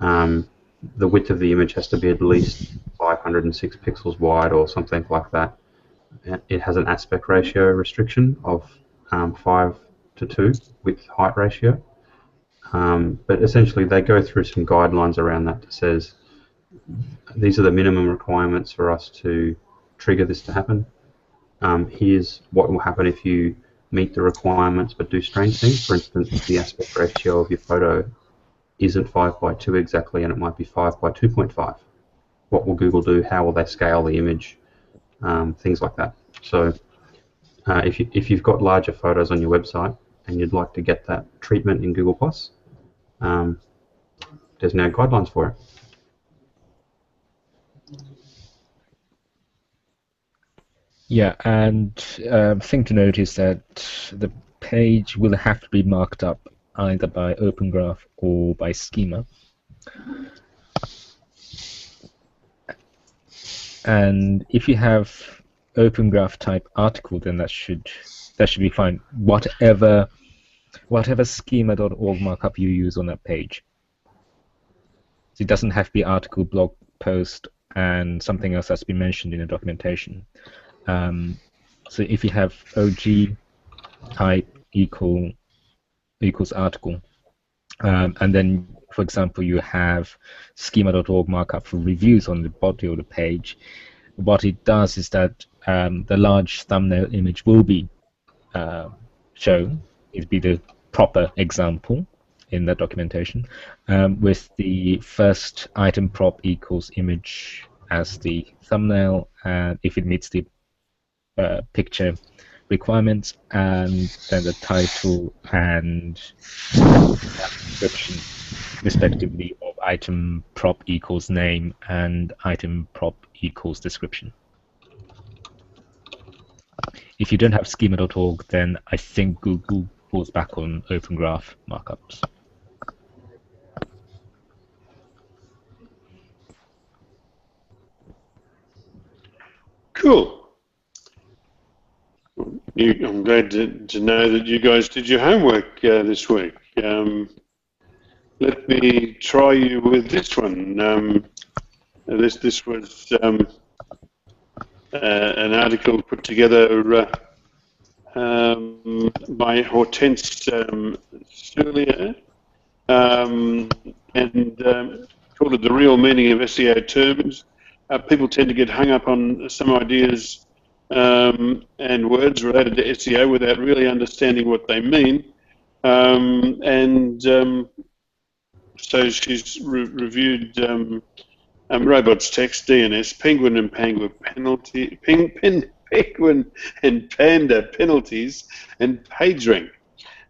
the width of the image has to be at least 506 pixels wide or something like that. It has an aspect ratio restriction of 5:2 width height ratio, but essentially they go through some guidelines around that that says these are the minimum requirements for us to trigger this to happen. Here's what will happen if you meet the requirements but do strange things. For instance, the aspect ratio of your photo isn't 5:2 exactly, and it might be 5:2.5. What will Google do? How will they scale the image? Things like that. So if you've got larger photos on your website and you'd like to get that treatment in Google+, there's now guidelines for it. Yeah, and thing to note is that the page will have to be marked up either by Open Graph or by schema. And if you have Open Graph type article, then that should be fine. Whatever schema.org markup you use on that page. So it doesn't have to be article, blog post, and something else that's been mentioned in the documentation. So if you have OG type equals article, and then, for example, you have schema.org markup for reviews on the body of the page, what it does is that the large thumbnail image will be shown. It'll be the proper example in the documentation, with the first item prop equals image as the thumbnail, and if it meets the picture requirements, and then the title and description respectively of item prop equals name and item prop equals description. If you don't have schema.org, then I think Google falls back on Open Graph markups. Cool. I'm glad to know that you guys did your homework this week. Let me try you with this one. This was an article put together by Hortense Soulier, and called it "The Real Meaning of SEO Terms." People tend to get hung up on some ideas and words related to SEO without really understanding what they mean. So she's reviewed robots text, DNS, penguin and penguin and panda penalties, and PageRank.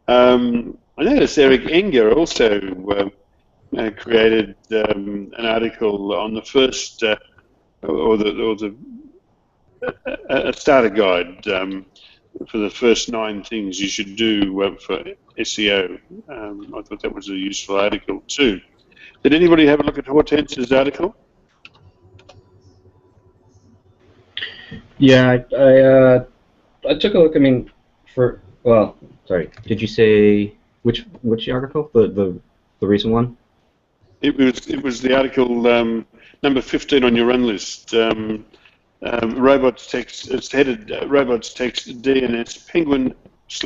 I noticed Eric Enger also created an article on the first a starter guide for the first 9 things you should do for SEO. I thought that was a useful article too. Did anybody have a look at Hortense's article? Yeah, I took a look. I mean, sorry. Did you say which article? The recent one? It was the article number 15 on your run list. Robots text. It's headed robots text DNS penguin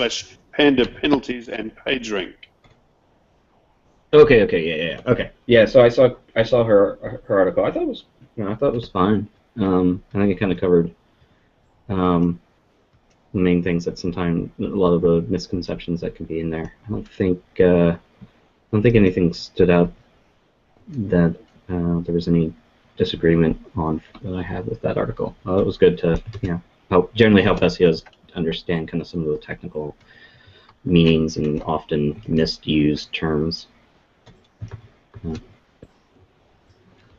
/ panda penalties and PageRank. Okay. Yeah. Okay. Yeah. So I saw her article. I thought it was fine. I think it kind of covered the main things that sometimes a lot of the misconceptions that can be in there. I don't think anything stood out that there was any disagreement on that I had with that article. It was good to generally help SEOs understand kind of some of the technical meanings and often misused terms.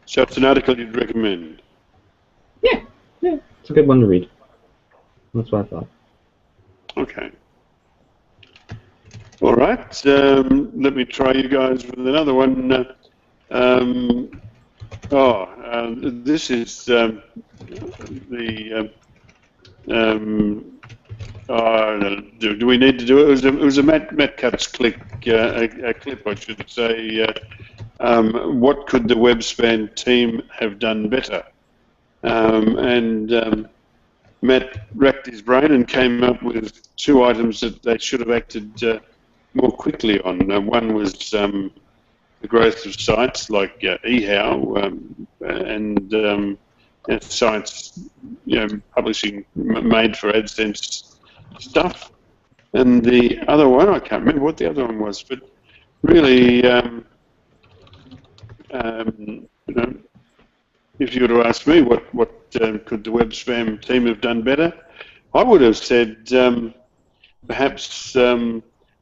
So it's an article you'd recommend? Yeah, it's a good one to read. That's what I thought. Okay. All right. Let me try you guys with another one. This is do we need to do it? It was a Matt Cutts clip, I should say. What could the WebSpan team have done better? Matt racked his brain and came up with 2 items that they should have acted more quickly on. One was the growth of sites like eHow and sites, publishing made for AdSense stuff. And the other one, I can't remember what the other one was, but really, if you were to ask me what could the WebSpam team have done better, I would have said perhaps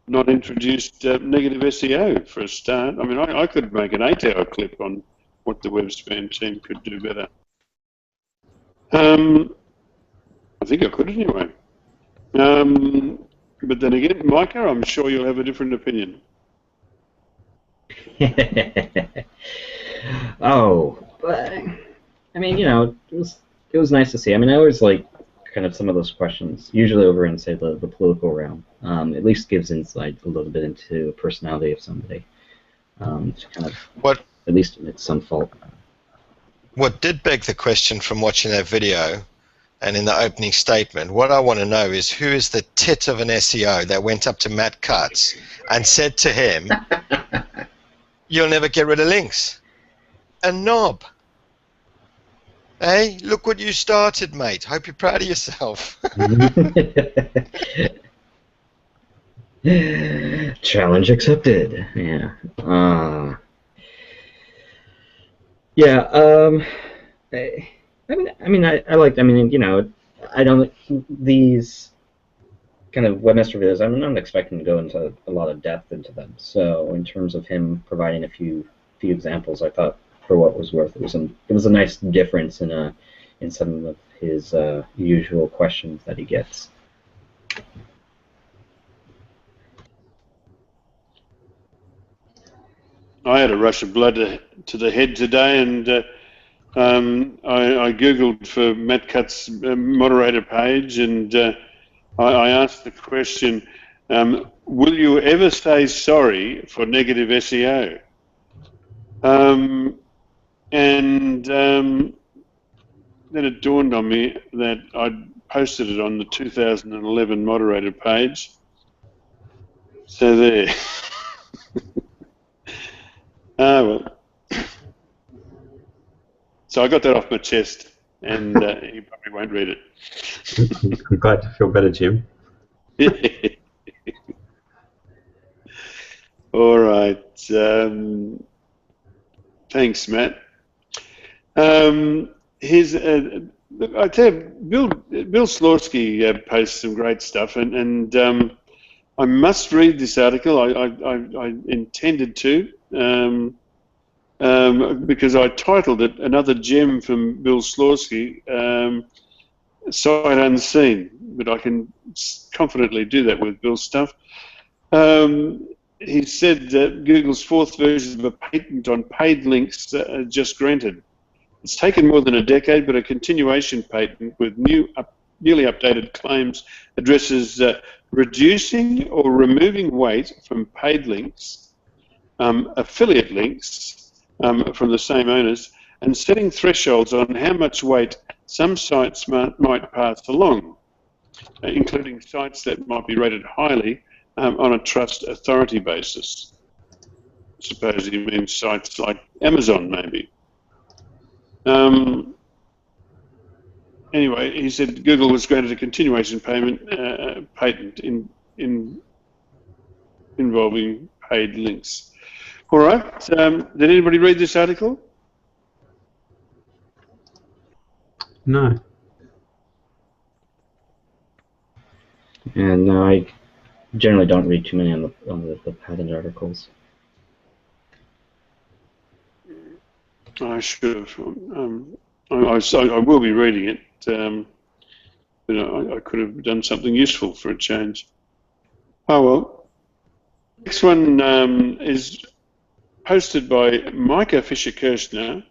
not introduced negative SEO for a start. I mean, I could make an 8-hour clip on what the WebSpam team could do better. I think I could anyway. But then again, Micah, I'm sure you'll have a different opinion. But I mean, it was nice to see. I mean, I always like kind of some of those questions, usually over in, say, the political realm. At least gives insight a little bit into the personality of somebody. To kind of at least admit some fault. What did beg the question from watching that video and in the opening statement, what I want to know is who is the tit of an SEO that went up to Matt Cutts and said to him, "You'll never get rid of links." A knob. Hey, look what you started, mate. Hope you're proud of yourself. Challenge accepted. Yeah. I don't, these kind of webmaster videos, I'm not expecting to go into a lot of depth into them. So in terms of him providing a few examples, I thought for what was worth, it was a nice difference in some of his usual questions that he gets. I had a rush of blood to the head today, and I googled for Matt Cutts' moderator page, and I asked the question, will you ever say sorry for negative SEO? And then it dawned on me that I'd posted it on the 2011 moderator page. So there. Well. So I got that off my chest, and he probably won't read it. I'm glad to feel better, Jim. All right. Thanks, Matt. Here's I tell you, Bill Slawski posts some great stuff, and I must read this article. I intended to because I titled it "Another Gem from Bill Slawski." Sight unseen, but I can confidently do that with Bill's stuff. He said that Google's fourth version of a patent on paid links just granted. It's taken more than a decade, but a continuation patent with newly updated claims addresses reducing or removing weight from paid links, affiliate links from the same owners, and setting thresholds on how much weight some sites might pass along, including sites that might be rated highly on a trust authority basis. I suppose he means sites like Amazon, maybe. Anyway, he said Google was granted a continuation patent involving paid links. All right. Did anybody read this article? No. And no, I generally don't read too many on the patent articles. I should have. I will be reading it, but I could have done something useful for a change. Oh well. Next one is posted by Micah Fisher-Kirshner,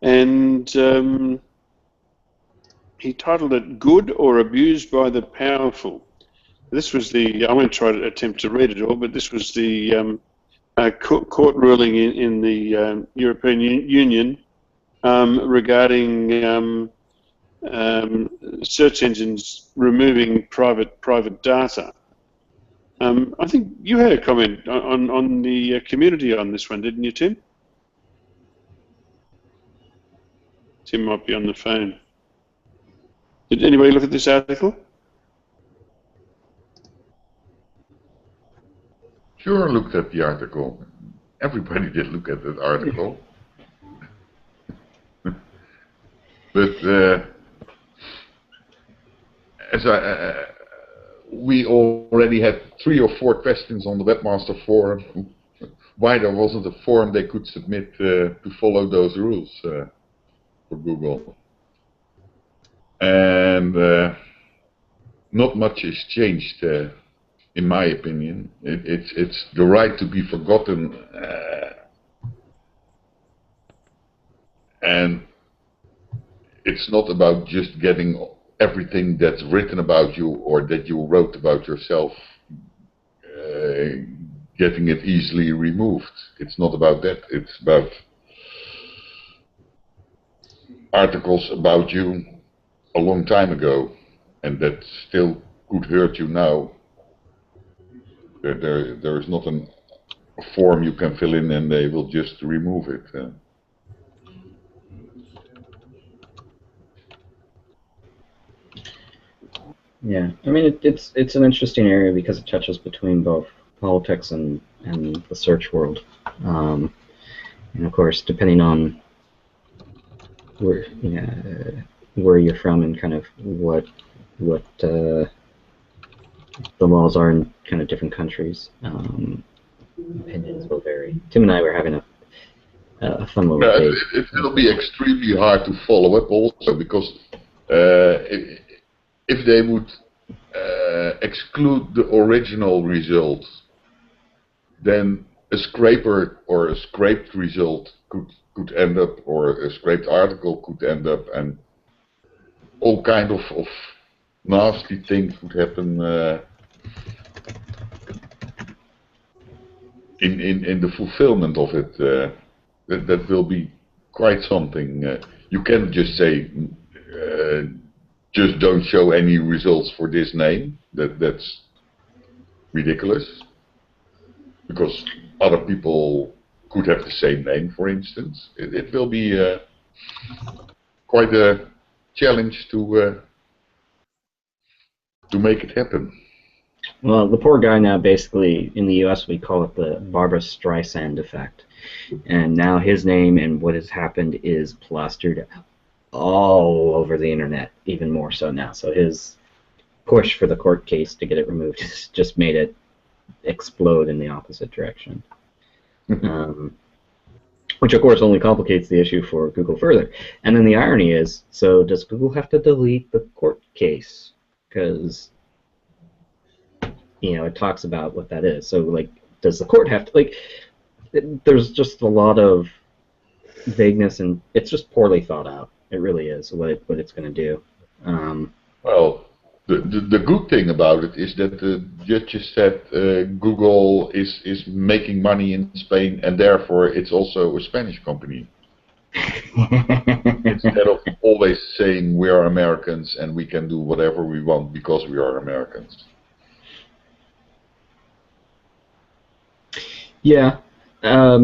and he titled it "Good or Abused by the Powerful." This was I won't try to attempt to read it all, but this was the court ruling in the European Union regarding search engines removing private data. I think you had a comment on the community on this one, didn't you, Tim? Tim might be on the phone. Did anybody look at this article? Sure, looked at the article. Everybody did look at that article. But as we already had 3 or 4 questions on the Webmaster Forum, why there wasn't a form they could submit to follow those rules for Google. And not much has changed, in my opinion. It's the right to be forgotten, and it's not about just getting everything that's written about you or that you wrote about yourself, getting it easily removed. It's not about that. It's about articles about you a long time ago, and that still could hurt you now. There is not a form you can fill in and they will just remove it. Yeah, I mean it's an interesting area because it touches between both politics and the search world, and of course depending on where you're from and kind of what the laws are in kind of different countries, opinions will vary. Tim and I were having a fun little debate. It will be extremely hard to follow up also, because if they would exclude the original result, then a scraper or a scraped result could end up, or a scraped article could end up, and all kind of nasty things would happen in the fulfillment of it. That will be quite something. You can't just say just don't show any results for this name. That's ridiculous, because other people could have the same name, for instance. It will be quite a challenge to make it happen. Well, the poor guy now, basically, in the U.S. we call it the Barbra Streisand effect. And now his name and what has happened is plastered all over the internet, even more so now. So his push for the court case to get it removed has just made it explode in the opposite direction. Which, of course, only complicates the issue for Google further. And then the irony is, so does Google have to delete the court case? Because, it talks about what that is. So, like, does the court have to, there's just a lot of vagueness, and it's just poorly thought out. It really is, what it's going to do. Well, the good thing about it is that the judges said Google is making money in Spain, and therefore it's also a Spanish company. Instead of always saying we are Americans and we can do whatever we want because we are Americans. Yeah. I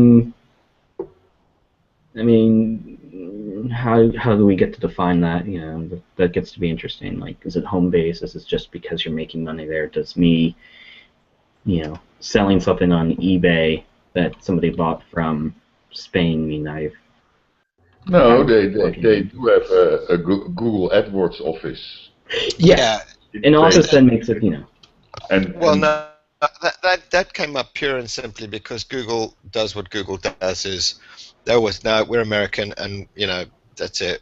mean, how do we get to define that? That gets to be interesting. Like, is it home base? Is it just because you're making money there? Does me, selling something on eBay that somebody bought from Spain mean I've... No, they do have a Google AdWords office. Yeah, an office that makes it, And well, no, that came up pure and simply because Google does what Google does. Is we're American, and that's it.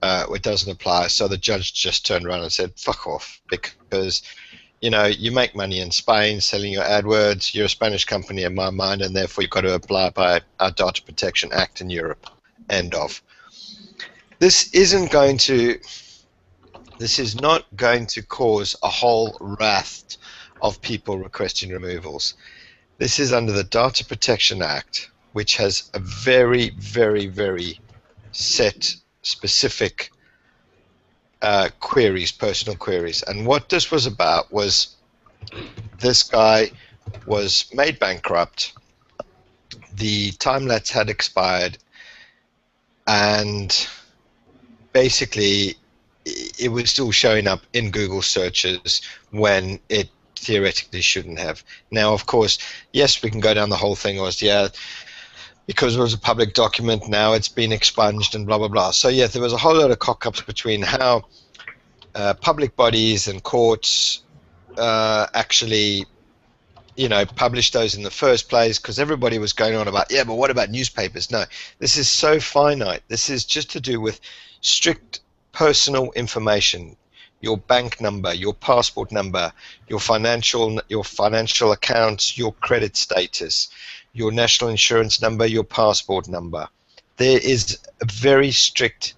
It doesn't apply. So the judge just turned around and said, "Fuck off," because you make money in Spain selling your AdWords. You're a Spanish company in my mind, and therefore you've got to apply by our Data Protection Act in Europe. End of. This is not going to cause a whole raft of people requesting removals. This is under the Data Protection Act, which has a very, very, very set, specific queries, personal queries. And what this was about was this guy was made bankrupt, the time lapse had expired, and basically it was still showing up in Google searches when it theoretically shouldn't have. Now, of course, yes, we can go down the whole thing was, because it was a public document, now it's been expunged and blah, blah, blah. So, yeah, there was a whole lot of cock-ups between how public bodies and courts actually, published those in the first place, because everybody was going on about, but what about newspapers? No, this is so finite. This is just to do with strict personal information. Your bank number, your passport number, your financial accounts, your credit status, your national insurance number, your passport number. There is a very strict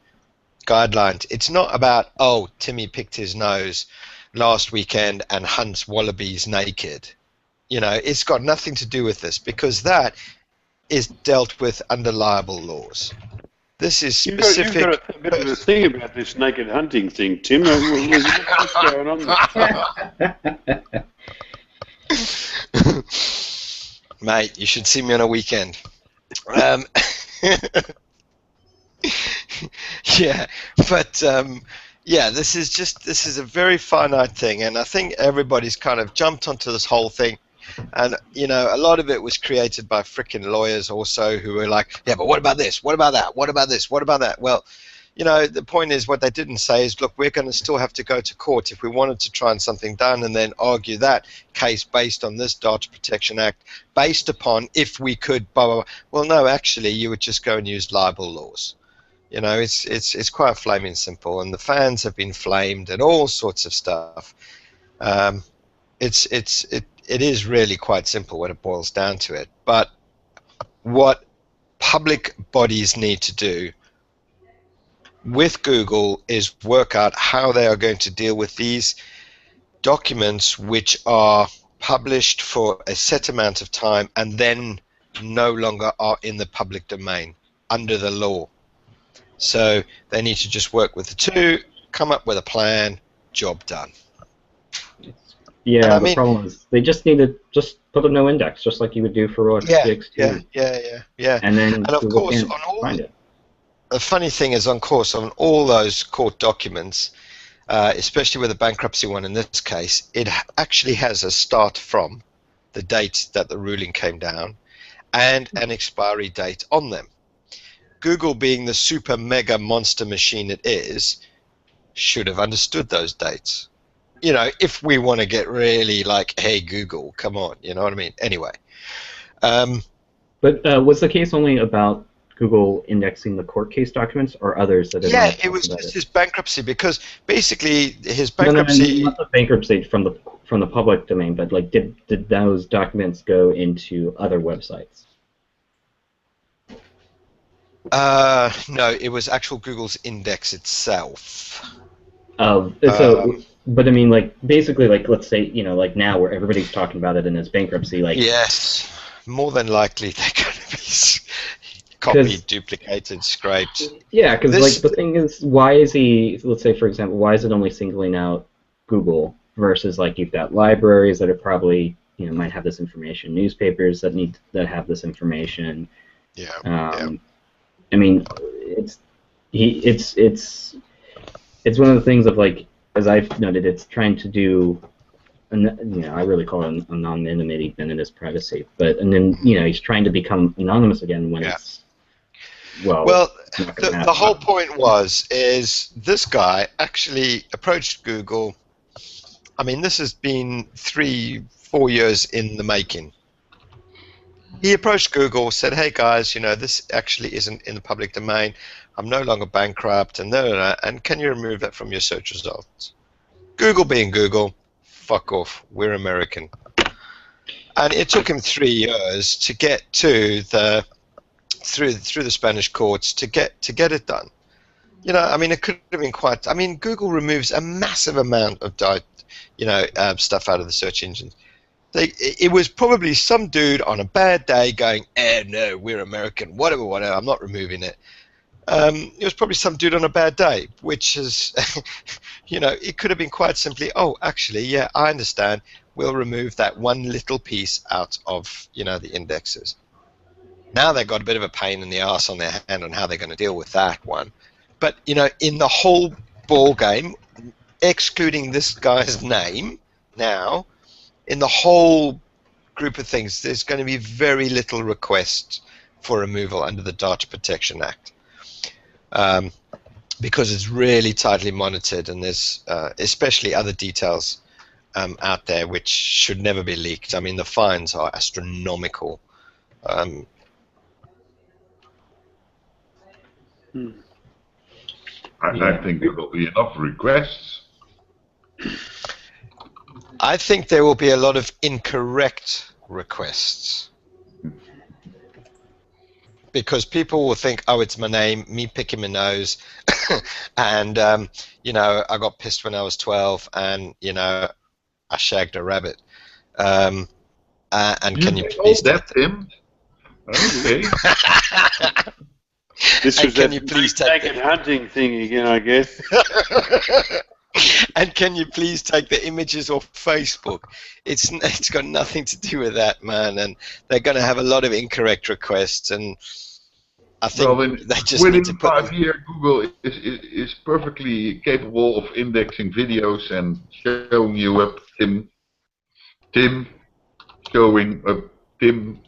guidelines. It's not about, Timmy picked his nose last weekend and hunts wallabies naked. It's got nothing to do with this, because that is dealt with under libel laws. This is specific. You've got a bit of a thing about this naked hunting thing, Tim. What's going on there? Mate, you should see me on a weekend. This is a very finite thing, and I think everybody's kind of jumped onto this whole thing. And, a lot of it was created by frickin' lawyers also, who were like, but what about this? What about that? What about this? What about that? Well, the point is, what they didn't say is, look, we're going to still have to go to court if we wanted to try and something done and then argue that case based on this Data Protection Act, based upon if we could, blah, blah, blah. Well, no, actually, you would just go and use libel laws. It's quite flaming simple, and the fans have been flamed and all sorts of stuff. It is really quite simple when it boils down to it. But what public bodies need to do with Google is work out how they are going to deal with these documents which are published for a set amount of time and then no longer are in the public domain under the law. So they need to just work with the two, come up with a plan, job done. Yeah, the problem is they just need to just put a no index, just like you would do for OXTX2. Yeah. And then of Google course, can't find it. the funny thing is, on course, on all those court documents, especially with the bankruptcy one in this case, it actually has a start from the date that the ruling came down and an expiry date on them. Google, being the super mega monster machine it is, should have understood those dates. You know, if we want to get really like, hey Google, come on, you know what I mean? Anyway. But was the case only about Google indexing the court case documents, or others that? Yeah, it was just his bankruptcy, because basically his bankruptcy. No, not the bankruptcy from the public domain, but like, did those documents go into other websites? No, it was actual Google's index itself. But I mean, like, basically, like, let's say, you know, like now where everybody's talking about it in his bankruptcy, like. Yes, more than likely they're going to be copied, duplicated, scraped. Yeah, because like the thing is, why is he? Let's say, for example, why is it only singling out Google versus like you've got libraries that are probably, you know, might have this information, newspapers that have this information. Yeah. I mean, it's one of the things of like, as I've noted, it's trying to do, you know, I really call it anonymity than it is privacy. But and then, you know, he's trying to become anonymous again when it's well. The whole point is this guy actually approached Google. I mean, this has been 3-4 years in the making. He approached Google, said, "Hey guys, you know, this actually isn't in the public domain. I'm no longer bankrupt, and and can you remove that from your search results?" Google, being Google, fuck off. We're American. And it took him 3 years to get to through the Spanish courts to get it done. You know, I mean, it could have been quite. I mean, Google removes a massive amount of stuff out of the search engines. It was probably some dude on a bad day going, no, we're American, whatever, I'm not removing it. It was probably some dude on a bad day, which is, you know, it could have been quite simply, oh, actually, yeah, I understand, we'll remove that one little piece out of, you know, the indexes. Now they've got a bit of a pain in the ass on their hand on how they're going to deal with that one. But, you know, in the whole ball game, excluding this guy's name now, in the whole group of things, there's going to be very little request for removal under the Data Protection Act, because it's really tightly monitored, and there's especially other details out there which should never be leaked. I mean, the fines are astronomical. I think there will be enough requests. I think there will be a lot of incorrect requests, because people will think, oh, it's my name, me picking my nose, and you know, I got pissed when I was 12, and you know, I shagged a rabbit. And can you please that, Tim? Okay. This was can that you please naked hunting thing again, I guess. And can you please take the images off Facebook? It's got nothing to do with that, man. And they're going to have a lot of incorrect requests, and I think they just within need to put 5 years, Google is perfectly capable of indexing videos and showing you up Tim showing up Tim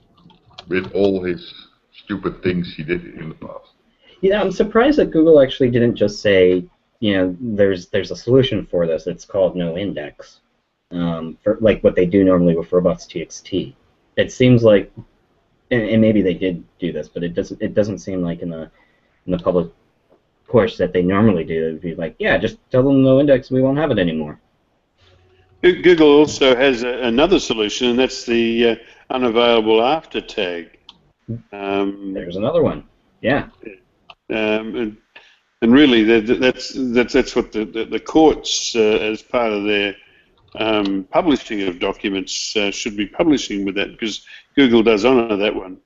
with all his stupid things he did in the past. Yeah, I'm surprised that Google actually didn't just say, you know, there's a solution for this. It's called no index, for like what they do normally with robots.txt. It seems like, and maybe they did do this, but it doesn't seem like in the public push that they normally do. It'd be like, yeah, just tell them no index, we won't have it anymore. Google also has another solution, and that's the unavailable after tag. There's another one. Yeah. And really, that's what the courts, as part of their publishing of documents, should be publishing with that, because Google does honour that one.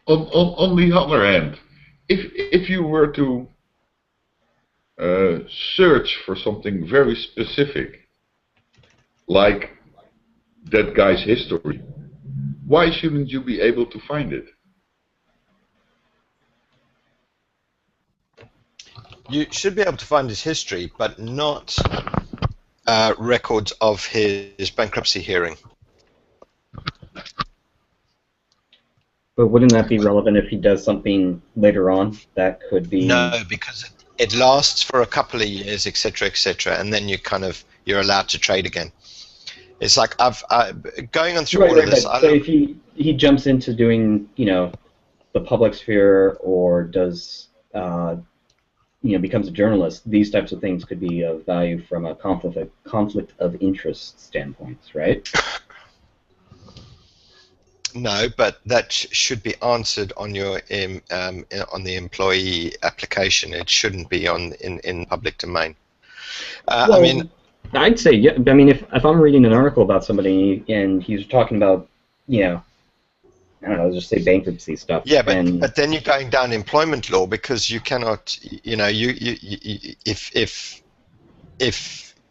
On the other hand, if you were to search for something very specific, like that guy's history, why shouldn't you be able to find it? You should be able to find his history, but not records of his bankruptcy hearing. But wouldn't that be relevant if he does something later on that could be? No, because it lasts for a couple of years, etc., and then you're allowed to trade again. It's like going on through all of this. So if he jumps into doing, the public sphere, or does, becomes a journalist, these types of things could be of value from a conflict of interest standpoint, right? No, but that should be answered on your on the employee application. It shouldn't be in public domain. Well, I mean, I'd say, yeah. I mean, if I'm reading an article about somebody and he's talking about, I don't know, just say bankruptcy stuff. Yeah, but then you're going down employment law, because you cannot, if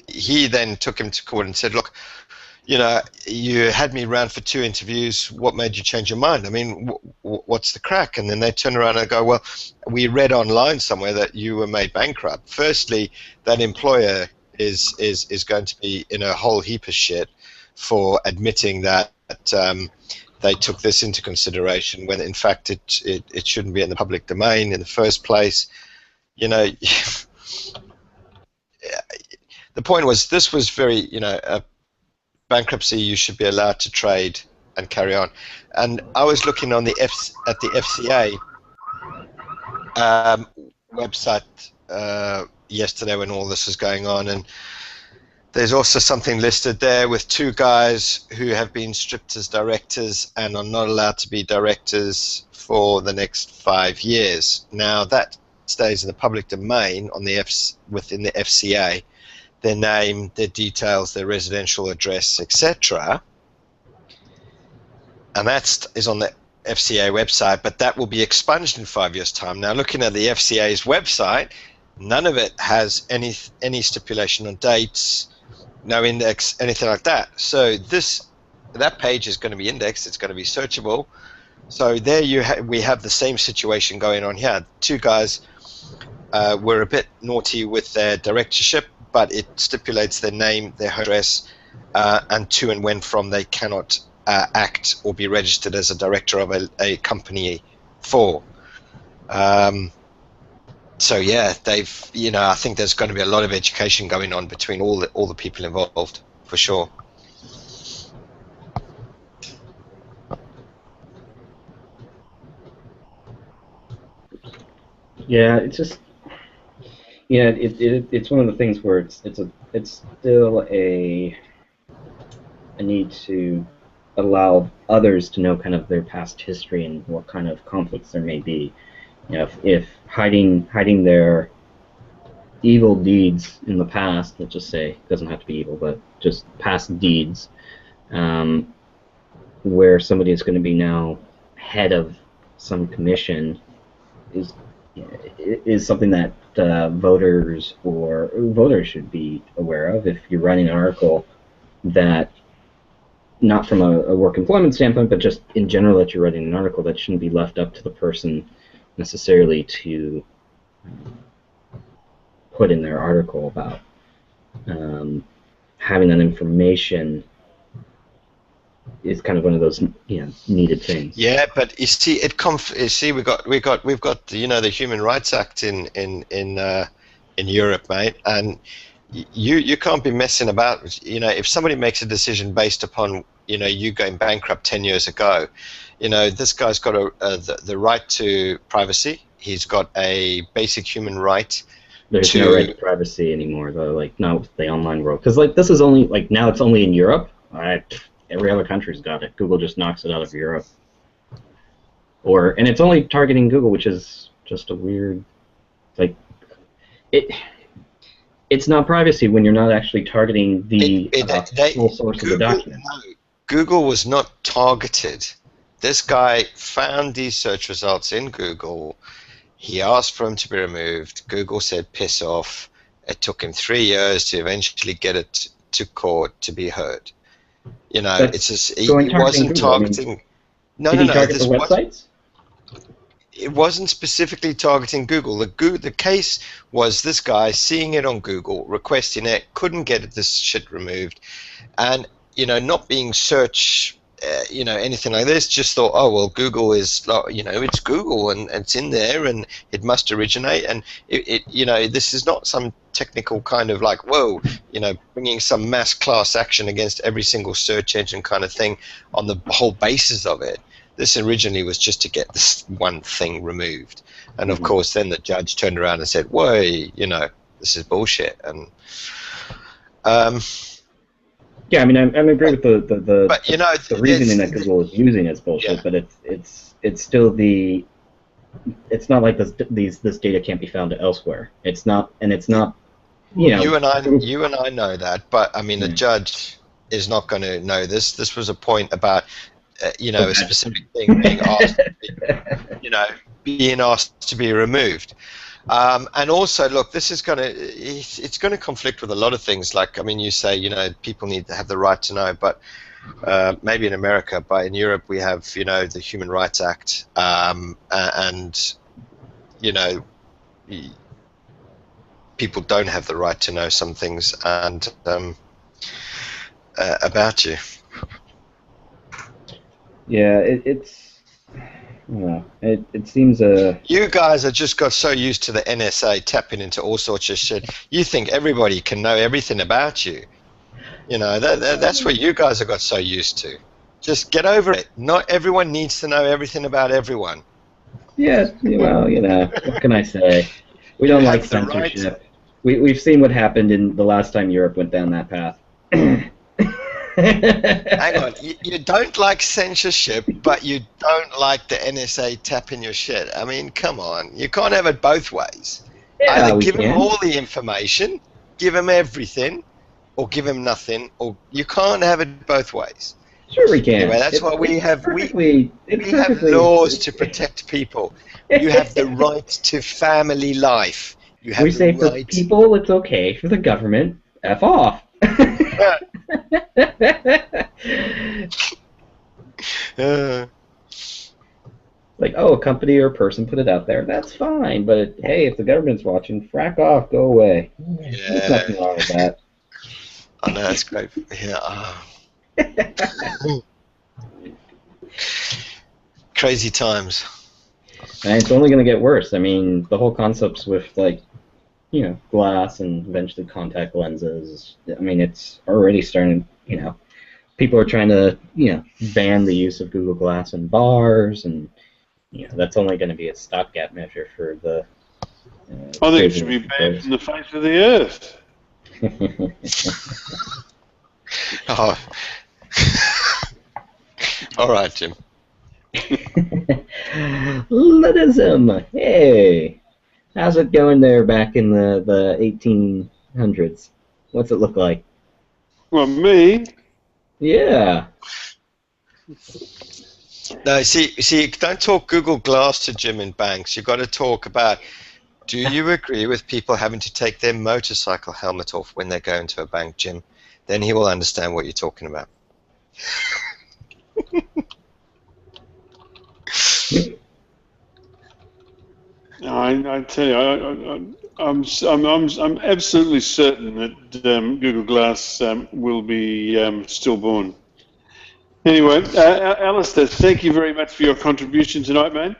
he then took him to court and said, look, you had me around for 2 interviews. What made you change your mind? I mean, what's the crack? And then they turn around and go, well, we read online somewhere that you were made bankrupt. Firstly, that employer is going to be in a whole heap of shit for admitting that they took this into consideration when, in fact, it shouldn't be in the public domain in the first place. The point was, this was very, bankruptcy, you should be allowed to trade and carry on. And I was looking on at the FCA website yesterday when all this was going on, and there's also something listed there with 2 guys who have been stripped as directors and are not allowed to be directors for the next 5 years. Now that stays in the public domain within the FCA. Their name, their details, their residential address, etc. And that is on the FCA website, but that will be expunged in 5 years' time. Now, looking at the FCA's website, none of it has any stipulation on dates, no index, anything like that. So that page is going to be indexed. It's going to be searchable. So there we have the same situation going on here. 2 guys were a bit naughty with their directorship, but it stipulates their name, their home address, and to and when from they cannot act or be registered as a director of a company for. So yeah, they've, I think there's going to be a lot of education going on between all the people involved, for sure. Yeah, it's just, it's one of the things where it's still a need to allow others to know kind of their past history and what kind of conflicts there may be. If hiding their evil deeds in the past, let's just say, it doesn't have to be evil, but just past deeds, where somebody is going to be now head of some commission, is something that voters should be aware of. If you're writing an article that, not from a work employment standpoint, but just in general, that you're writing an article, that shouldn't be left up to the person necessarily to put in their article about. Having that information is kind of one of those needed things. Yeah, but you see, we've got the Human Rights Act in Europe, mate, and you can't be messing about. If somebody makes a decision based upon you going bankrupt 10 years ago, this guy's got the right to privacy. He's got a basic human right. There's no right to privacy anymore, though. Like, not with the online world, because this is only now it's only in Europe. Every other country's got it. Google just knocks it out of Europe. And it's only targeting Google, which is just a weird, it's not privacy when you're not actually targeting the full source of the document. No, Google was not targeted. This guy found these search results in Google. He asked for them to be removed. Google said, piss off. It took him 3 years to eventually get it to court to be heard. It's just he wasn't targeting. Did he target the websites? it wasn't specifically targeting Google. The case was this guy seeing it on Google, requesting it, couldn't get this shit removed, and not being search. Anything like this, just thought, oh well, Google is, it's Google and it's in there and it must originate, and this is not some technical kind of like, whoa, bringing some mass class action against every single search engine kind of thing on the whole basis of it. This originally was just to get this one thing removed, and of course then the judge turned around and said, whoa, this is bullshit, and yeah, I mean, I agree with the but, the reasoning that Google is using is bullshit, yeah. but it's still it's not like this data can't be found elsewhere. It's not, and it's not, You and I know that, but I mean, the judge is not going to know this. This was a point about, a specific thing being asked, being asked to be removed. And also, look, this is it's going to conflict with a lot of things. Like, I mean, you say, people need to have the right to know, but maybe in America, but in Europe, we have, the Human Rights Act, and, people don't have the right to know some things and about you. Yeah, it seems You guys have just got so used to the NSA tapping into all sorts of shit. You think everybody can know everything about you. That's what you guys have got so used to. Just get over it. Not everyone needs to know everything about everyone. Yeah, well, what can I say? We don't like censorship. We've seen what happened in the last time Europe went down that path. Hang on, you don't like censorship, but you don't like the NSA tapping your shit. I mean, come on, you can't have it both ways. Yeah, Either give them all the information, give them everything, or give them nothing, or you can't have it both ways. Sure we can. Anyway, that's why we have laws to protect people. You have the right to family life. You have we say for people, it's okay. For the government, F off. Like, oh, a company or a person put it out there. That's fine, but hey, if the government's watching, frack off, go away. Yeah. There's nothing wrong with that. I know, that's great. Yeah. Crazy times. And it's only going to get worse. I mean, the whole concepts with, like, glass and eventually contact lenses. I mean, it's already starting, people are trying to, ban the use of Google Glass in bars, and, that's only going to be a stopgap measure for the... I think it should be banned from the face of the earth. Oh. All right, Jim. Luddism! Hey! How's it going there back in the 1800s? What's it look like? Well, me? Yeah. No, see, don't talk Google Glass to Jim in Banks. You've got to talk about, do you agree with people having to take their motorcycle helmet off when they go into a bank, Jim? Then he will understand what you're talking about. I tell you, I'm absolutely certain that Google Glass will be stillborn. Anyway, Alistair, thank you very much for your contribution tonight, mate.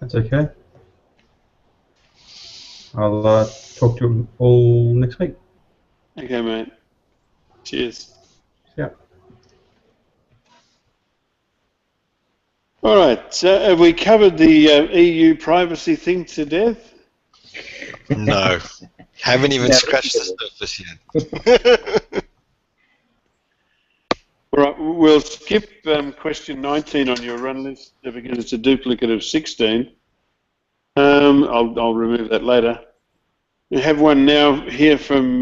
That's okay. I'll talk to you all next week. Okay, mate. Cheers. Yeah. All right. Have we covered the EU privacy thing to death? No. Haven't even scratched the surface yet. All right. We'll skip question 19 on your run list because it's a duplicate of 16. I'll remove that later. We have one now here from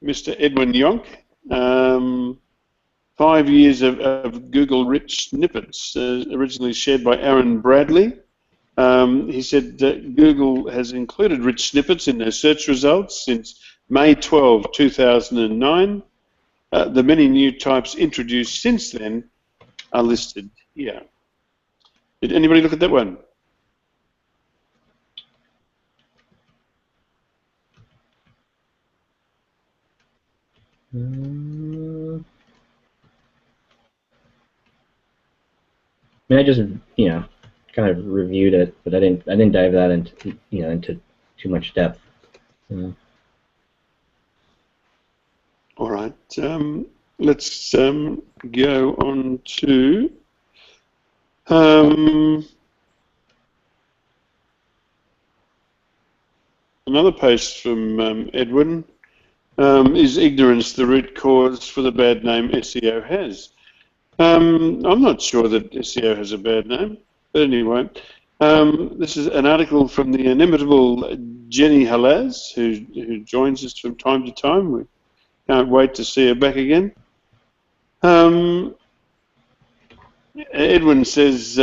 Mr. Edwin Yonk. 5 years of Google rich snippets, originally shared by Aaron Bradley. He said that Google has included rich snippets in their search results since May 12, 2009. The many new types introduced since then are listed here. Did anybody look at that one? I just, kind of reviewed it, but I didn't dive that into, into too much depth. All right. Let's go on to another post from Edwin. Is ignorance the root cause for the bad name SEO has? I'm not sure that SEO has a bad name, but anyway, this is an article from the inimitable Jenny Halaz, who joins us from time to time. We can't wait to see her back again. Edwin says,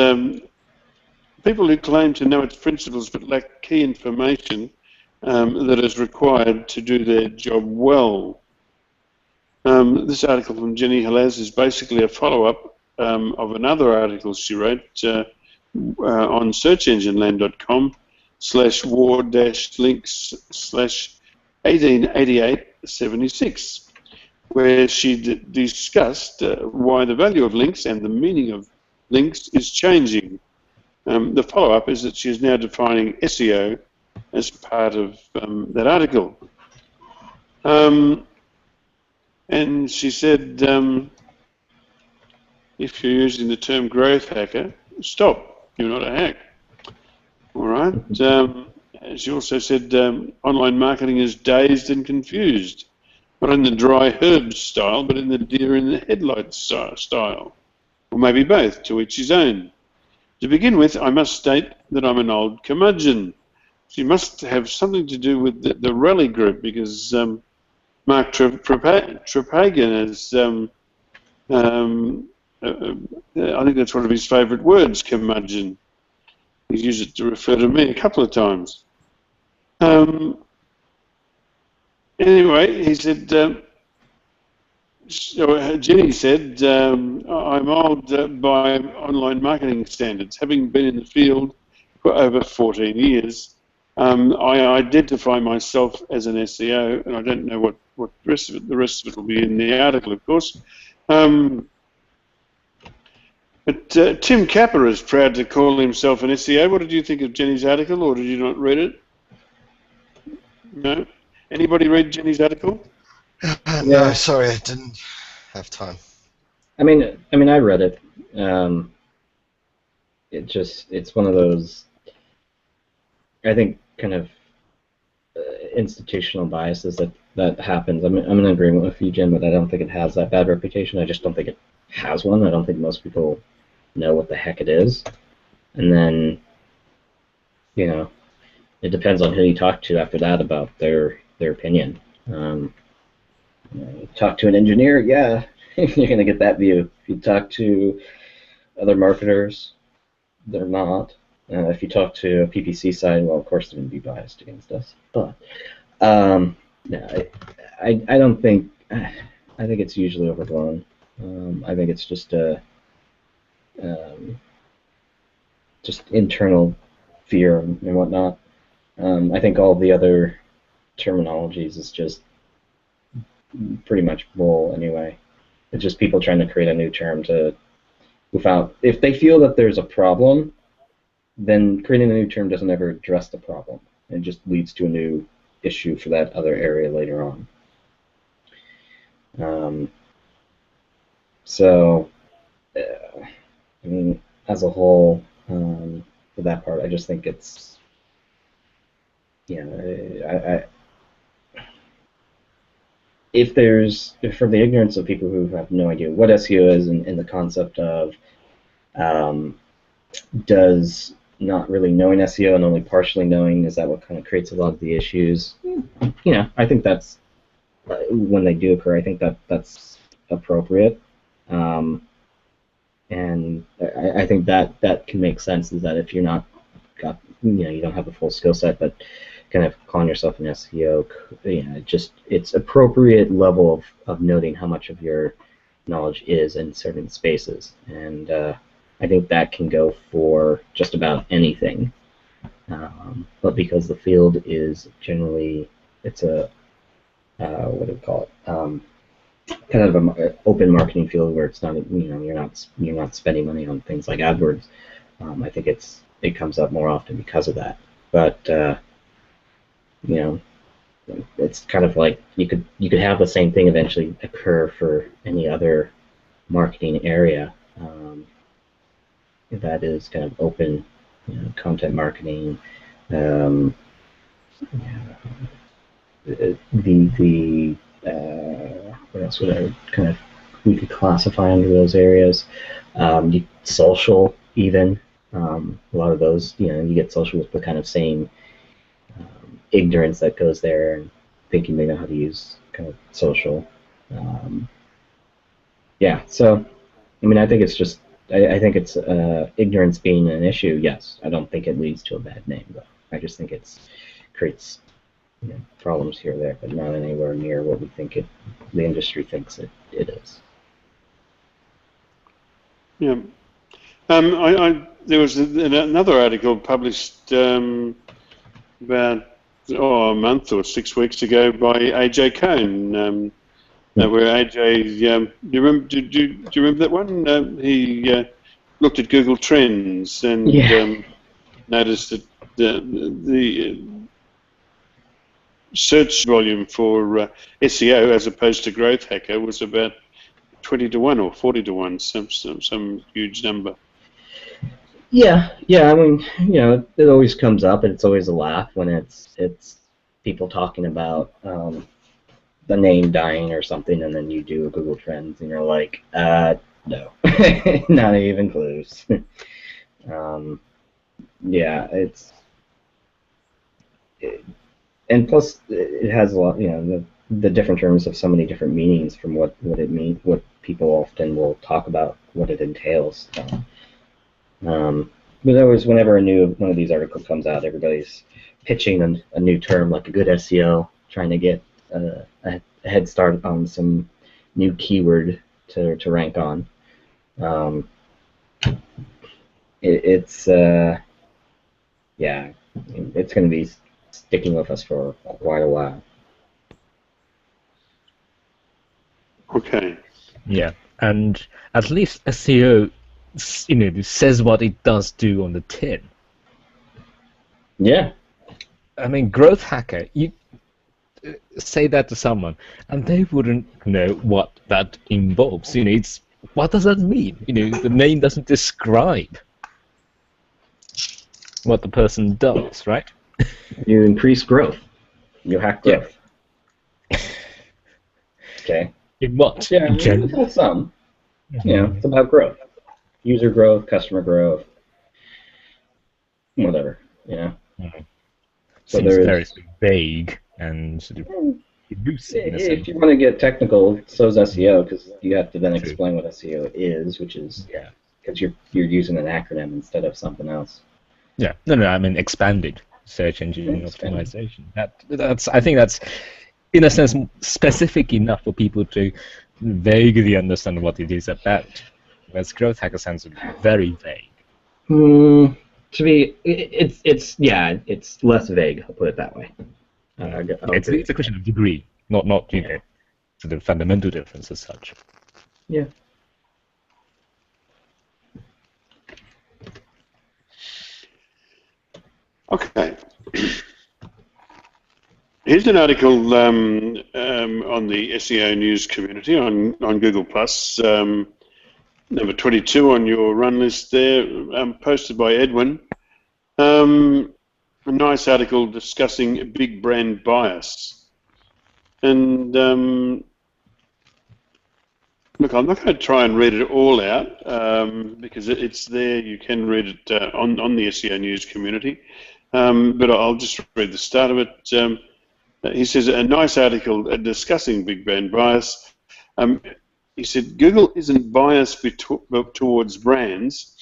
people who claim to know its principles but lack key information that is required to do their job well. This article from Jenny Halaz is basically a follow-up of another article she wrote on search-engine-land.com/war-links/1888-76, where she discussed why the value of links and the meaning of links is changing. The follow-up is that she is now defining SEO as part of that article. And she said, if you're using the term growth hacker, stop, you're not a hack. All right. She also said online marketing is dazed and confused, not in the dry herbs style, but in the deer in the headlights style, or maybe both, to each his own. To begin with, I must state that I'm an old curmudgeon. She must have something to do with the rally group, because Mark Trepagan is, I think that's one of his favourite words, curmudgeon. He's used it to refer to me a couple of times. Anyway, he said, Jenny said, I'm old by online marketing standards. Having been in the field for over 14 years, I identify myself as an SEO, and I don't know what the rest of it will be in the article, of course. But Tim Capper is proud to call himself an SEO. What did you think of Jenny's article, or did you not read it? No? Anybody read Jenny's article? No, sorry, I didn't have time. I mean, I read it. It's one of those, I think, kind of institutional biases that happens. I'm in agreement with you, Jim, but I don't think it has that bad reputation. I just don't think it has one. I don't think most people know what the heck it is. And then, it depends on who you talk to after that about their opinion. You talk to an engineer, yeah, you're going to get that view. If you talk to other marketers, they're not. If you talk to a PPC side, well, of course they're going to be biased against us. But no, I don't think. I think it's usually overblown. I think it's just internal fear and whatnot. I think all the other terminologies is just pretty much bull anyway. It's just people trying to create a new term if they feel that there's a problem, then creating a new term doesn't ever address the problem. It just leads to a new issue for that other area later on. So, I mean, as a whole, for that part, I just think it's, if for the ignorance of people who have no idea what SEO is and the concept of does not really knowing SEO and only partially knowing, is that what kind of creates a lot of the issues? I think that's, when they do occur, I think that's appropriate. And I think that can make sense, is that if you're not you don't have the full skill set, but kind of calling yourself an SEO, it's appropriate level of noting how much of your knowledge is in certain spaces. And I think that can go for just about anything. But because the field is generally, it's a, what do we call it? Kind of an open marketing field where it's not, you're not spending money on things like AdWords. I think it comes up more often because of that. But it's kind of like you could have the same thing eventually occur for any other marketing area that is kind of open, content marketing. What else would we could classify under those areas? Social, even. A lot of those, you get social with the kind of same ignorance that goes there, and thinking they know how to use kind of social. So, I mean, I think it's just, I think it's ignorance being an issue. Yes, I don't think it leads to a bad name, though. I just think it creates problems here or there, but not anywhere near what we think the industry thinks it is. Yeah. There was another article published about a month or 6 weeks ago by AJ Cohn, where AJ, do you remember that one? He looked at Google Trends and noticed that the search volume for SEO as opposed to Growth Hacker was about 20 to 1 or 40 to 1, some huge number. Yeah. I mean, it always comes up, and it's always a laugh when it's people talking about the name dying or something, and then you do a Google Trends, and you're like, no, not even close. And plus, it has a lot, the different terms have so many different meanings from what it means, what people often will talk about, what it entails. But always, whenever one of these articles comes out, everybody's pitching a new term, like a good SEO, trying to get a head start on some new keyword to rank on. It's going to be sticking with us for quite a while. Okay. Yeah, and at least SEO, says what it does do on the tin. Yeah. I mean, Growth Hacker, you say that to someone, and they wouldn't know what that involves. What does that mean? The name doesn't describe what the person does, right? You increase growth. You hack growth. Yeah. Okay. In what? Yeah, in general? some. It's about growth. User growth, customer growth, whatever. So Seems very vague and sort of elusive. If you want to get technical, so is SEO, because you have to then explain what SEO is, which is because you're using an acronym instead of something else. Yeah. No. I mean expanded search engine optimization. I think that's in a sense specific enough for people to vaguely understand what it is about. Whereas Growth Hacker sounds very vague. It's less vague. I'll put it that way. It's a question of degree, not the fundamental difference as such. Yeah. Okay. Here's an article on the SEO news community on Google Plus, number 22 on your run list there, posted by Edwin. A nice article discussing big brand bias. And look, I'm not going to try and read it all out because it's there. You can read it on the SEO news community. But I'll just read the start of it. He says, a nice article discussing big brand bias. He said, Google isn't biased towards brands.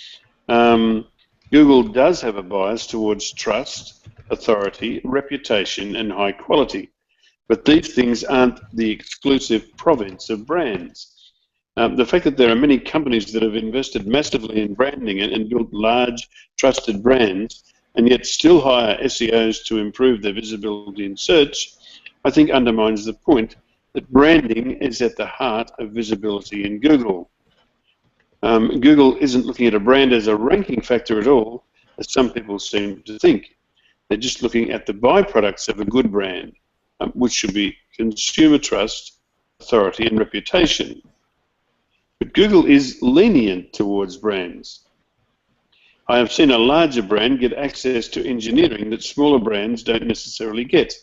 Google does have a bias towards trust, authority, reputation, and high quality. But these things aren't the exclusive province of brands. The fact that there are many companies that have invested massively in branding and built large, trusted brands, and yet still hire SEOs to improve their visibility in search, I think undermines the point that branding is at the heart of visibility in Google. Google isn't looking at a brand as a ranking factor at all, as some people seem to think. They're just looking at the byproducts of a good brand, which should be consumer trust, authority, and reputation. But Google is lenient towards brands. I have seen a larger brand get access to engineering that smaller brands don't necessarily get.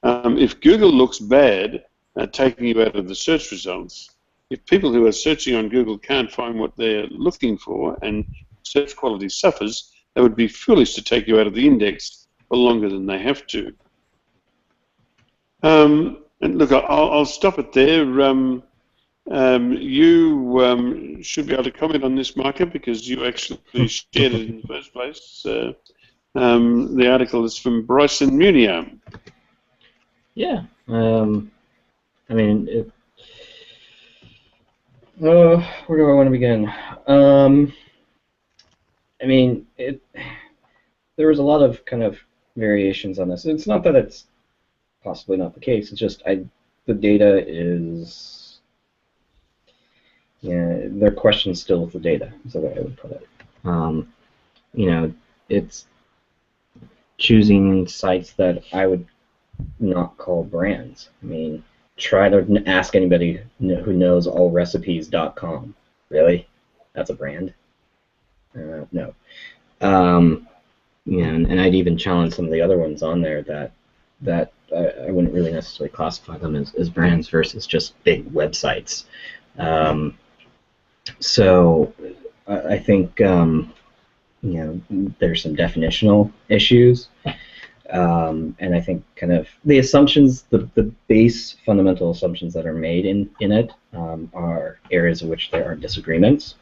If Google looks bad at taking you out of the search results, if people who are searching on Google can't find what they're looking for and search quality suffers, they would be foolish to take you out of the index for longer than they have to. And look, I'll stop it there. You should be able to comment on this, Micah, because you actually shared it in the first place. The article is from Bryson Munier. Yeah. I mean, where do I want to begin? I mean, there was a lot of kind of variations on this. It's not that it's possibly not the case. It's just the data is, yeah, there are questions still with the data, is the way I would put it. You know, it's choosing sites that I would not call brands. I mean, try to ask anybody who knows allrecipes.com. Really? That's a brand? No. Yeah, and I'd even challenge some of the other ones on there that I wouldn't really necessarily classify them as brands versus just big websites. So I think you know, there's some definitional issues, and I think kind of the assumptions, the base fundamental assumptions that are made in it are areas in which there are disagreements,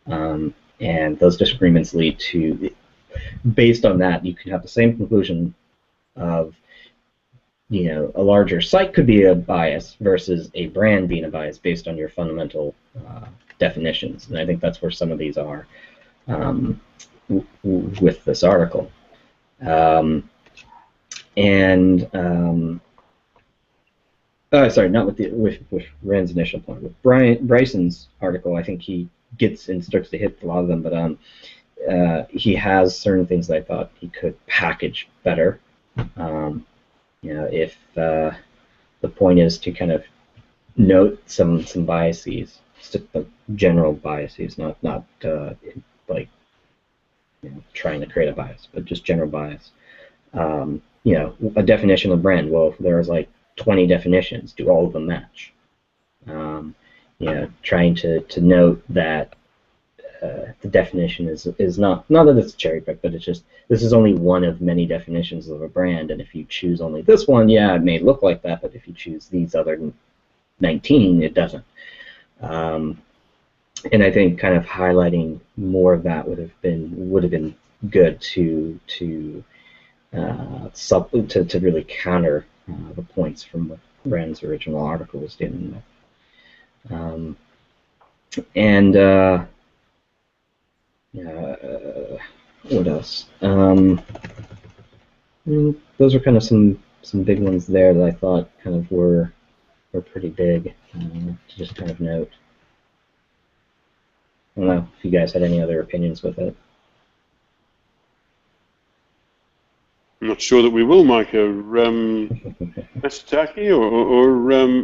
and those disagreements lead to, based on that, you can have the same conclusion of, you know, a larger site could be a bias versus a brand being a bias based on your fundamental definitions, and I think that's where some of these are with this article. Sorry, not with Rand's initial point. With Bryson's article, I think he gets and starts to hit a lot of them, but he has certain things that I thought he could package better. You know, if the point is to kind of note some biases, general biases, not like, you know, trying to create a bias, but just general bias. You know, a definition of brand. Well, if there's like 20 definitions, do all of them match? You know, trying to note that the definition is not that it's cherry picked, but it's just, this is only one of many definitions of a brand, and if you choose only this one, yeah, it may look like that, but if you choose these other 19, it doesn't. And I think kind of highlighting more of that would have been good to really counter the points from what Rand's original article was dealing with. What else? I mean, those are kind of some big ones there that I thought kind of were pretty big to just kind of note. I don't know if you guys had any other opinions with it. I'm not sure that we will, Micah. Masataki or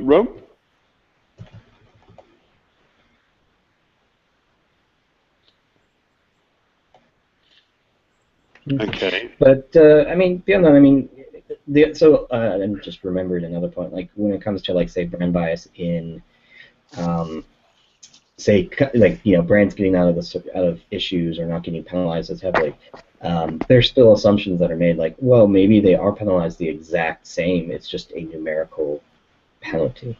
Rob? Okay. But I mean, beyond that, I mean, I'm just remembered another point. Like when it comes to, like, say, brand bias in, say, like, you know, brands getting out of issues or not getting penalized as heavily, there's still assumptions that are made, like, well, maybe they are penalized the exact same. It's just a numerical penalty.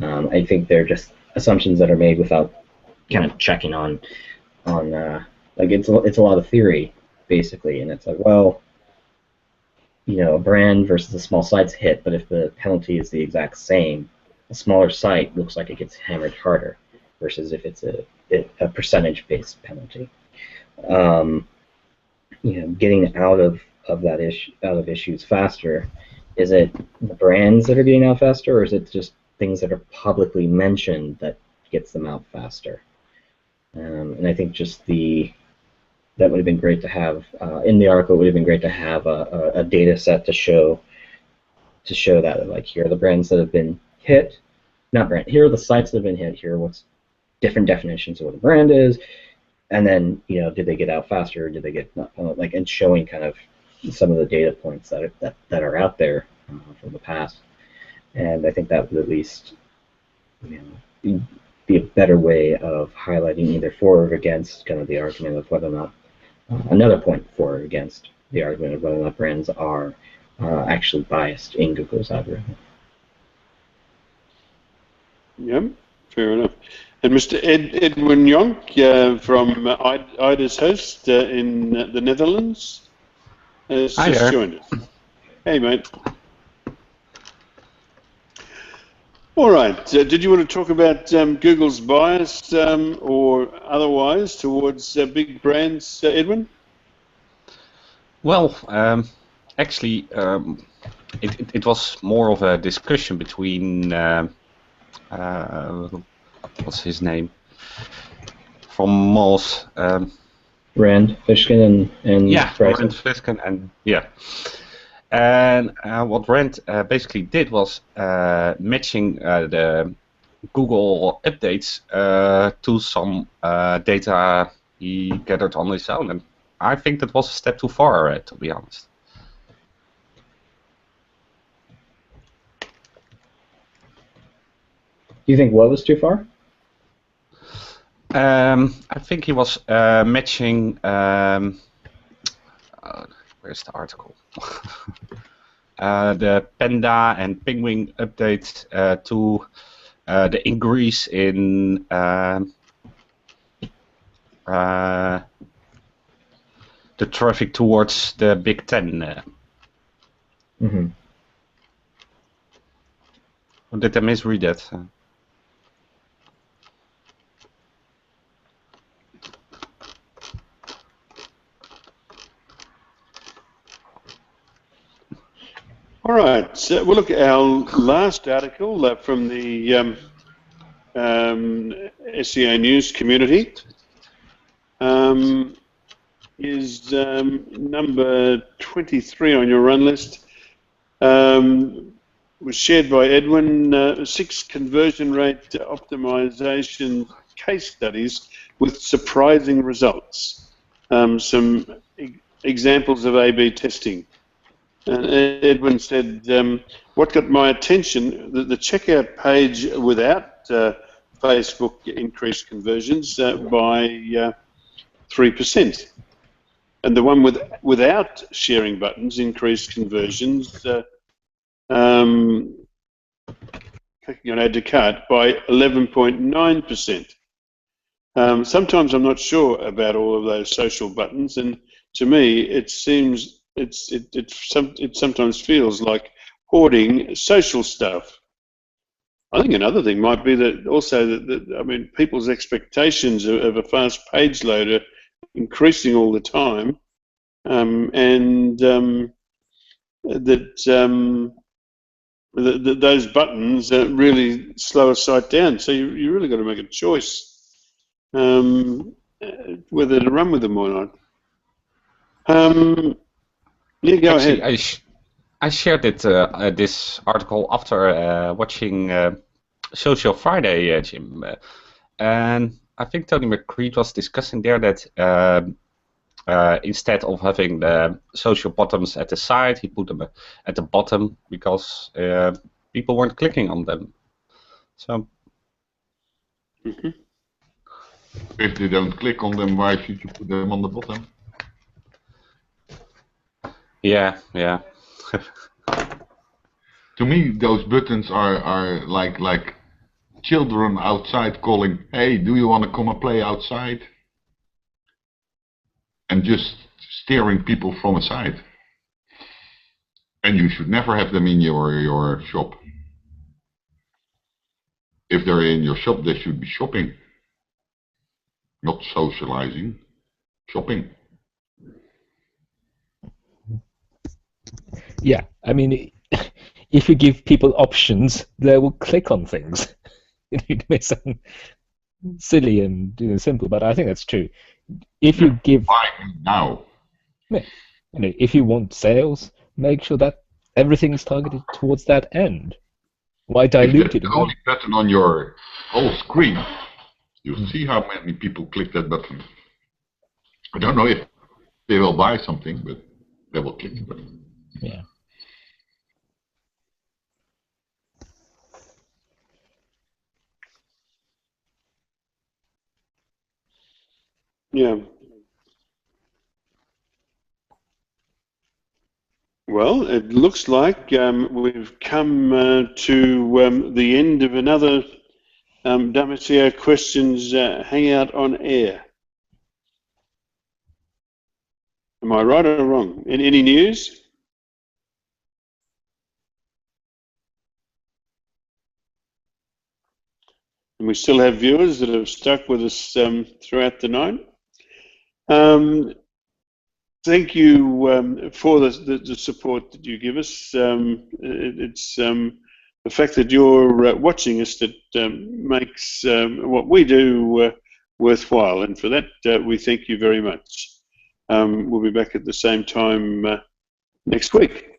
I think they're just assumptions that are made without kind of checking on like, it's a lot of theory, basically, and it's like, well, you know, a brand versus a small site's hit, but if the penalty is the exact same, a smaller site looks like it gets hammered harder. versus if it's a percentage-based penalty. Getting out of that issue, out of issues faster. Is it the brands that are getting out faster, or is it just things that are publicly mentioned that gets them out faster? And I think just that would have been great to have in the article. It would have been great to have a data set to show that, like, here are the brands that have been hit, here are the sites that have been hit, here are what's different definitions of what a brand is, and then did they get out faster, or did they get and showing kind of some of the data points that are out there from the past. And I think that would at least be a better way of highlighting either for or against kind of the argument of whether or not another point for or against the argument of whether or not brands are actually biased in Google's algorithm. Yeah, fair enough. And Mr. Edwin Jonk from IDA's host in the Netherlands has just joined us. Hey, mate. All right. Did you want to talk about Google's bias or otherwise towards big brands, Edwin? Well, actually, it was more of a discussion between what's his name from Moz. Rand Fishkin and yeah, Bryson. Rand Fishkin and yeah. And what Rand basically did was matching the Google updates to some data he gathered on his own, and I think that was a step too far, to be honest. Do you think what was too far? I think he was matching. Where's the article? The Panda and Penguin update to the increase in the traffic towards the Big Ten. Mm-hmm. Or did I misread that? All right. So, well, look, our last article from the SEO News community is number 23 on your run list. Was shared by Edwin. 6 conversion rate optimization case studies with surprising results. Some examples of A/B testing. And Edwin said, what got my attention, the checkout page without Facebook increased conversions by 3%. And the one without sharing buttons increased conversions, clicking on add to cart, by 11.9%. Sometimes I'm not sure about all of those social buttons, and to me it seems it sometimes feels like hoarding social stuff. I think another thing might be that also that I mean, people's expectations of a fast page load are increasing all the time, and those buttons really slow a site down. So you really got to make a choice whether to run with them or not. Yeah, go Actually, ahead. I shared it, this article after watching Social Friday, Jim, and I think Tony McCreed was discussing there that instead of having the social buttons at the side, he put them at the bottom because people weren't clicking on them. So, If they don't click on them, why should you put them on the bottom? yeah. To me, those buttons are like children outside calling, "Hey, do you want to come and play outside?" And just steering people from a site. And you should never have them in your shop. If they're in your shop, they should be shopping. not socializing, shopping. Yeah, I mean, if you give people options, they will click on things. It may sound silly and simple, but I think that's true. If you give Buy now. Yeah. If you want sales, make sure that everything's targeted towards that end. Why If dilute that's it? the only button on your whole screen, you'll see how many people click that button. I don't know if they will buy something, but they will click the button. Yeah. Yeah. Well, it looks like we've come to the end of another SEO Questions Hangout on Air. Am I right or wrong? Any news? And we still have viewers that have stuck with us throughout the night. Thank you for the support that you give us. It's the fact that you're watching us that makes what we do worthwhile, and for that we thank you very much. We'll be back at the same time next week.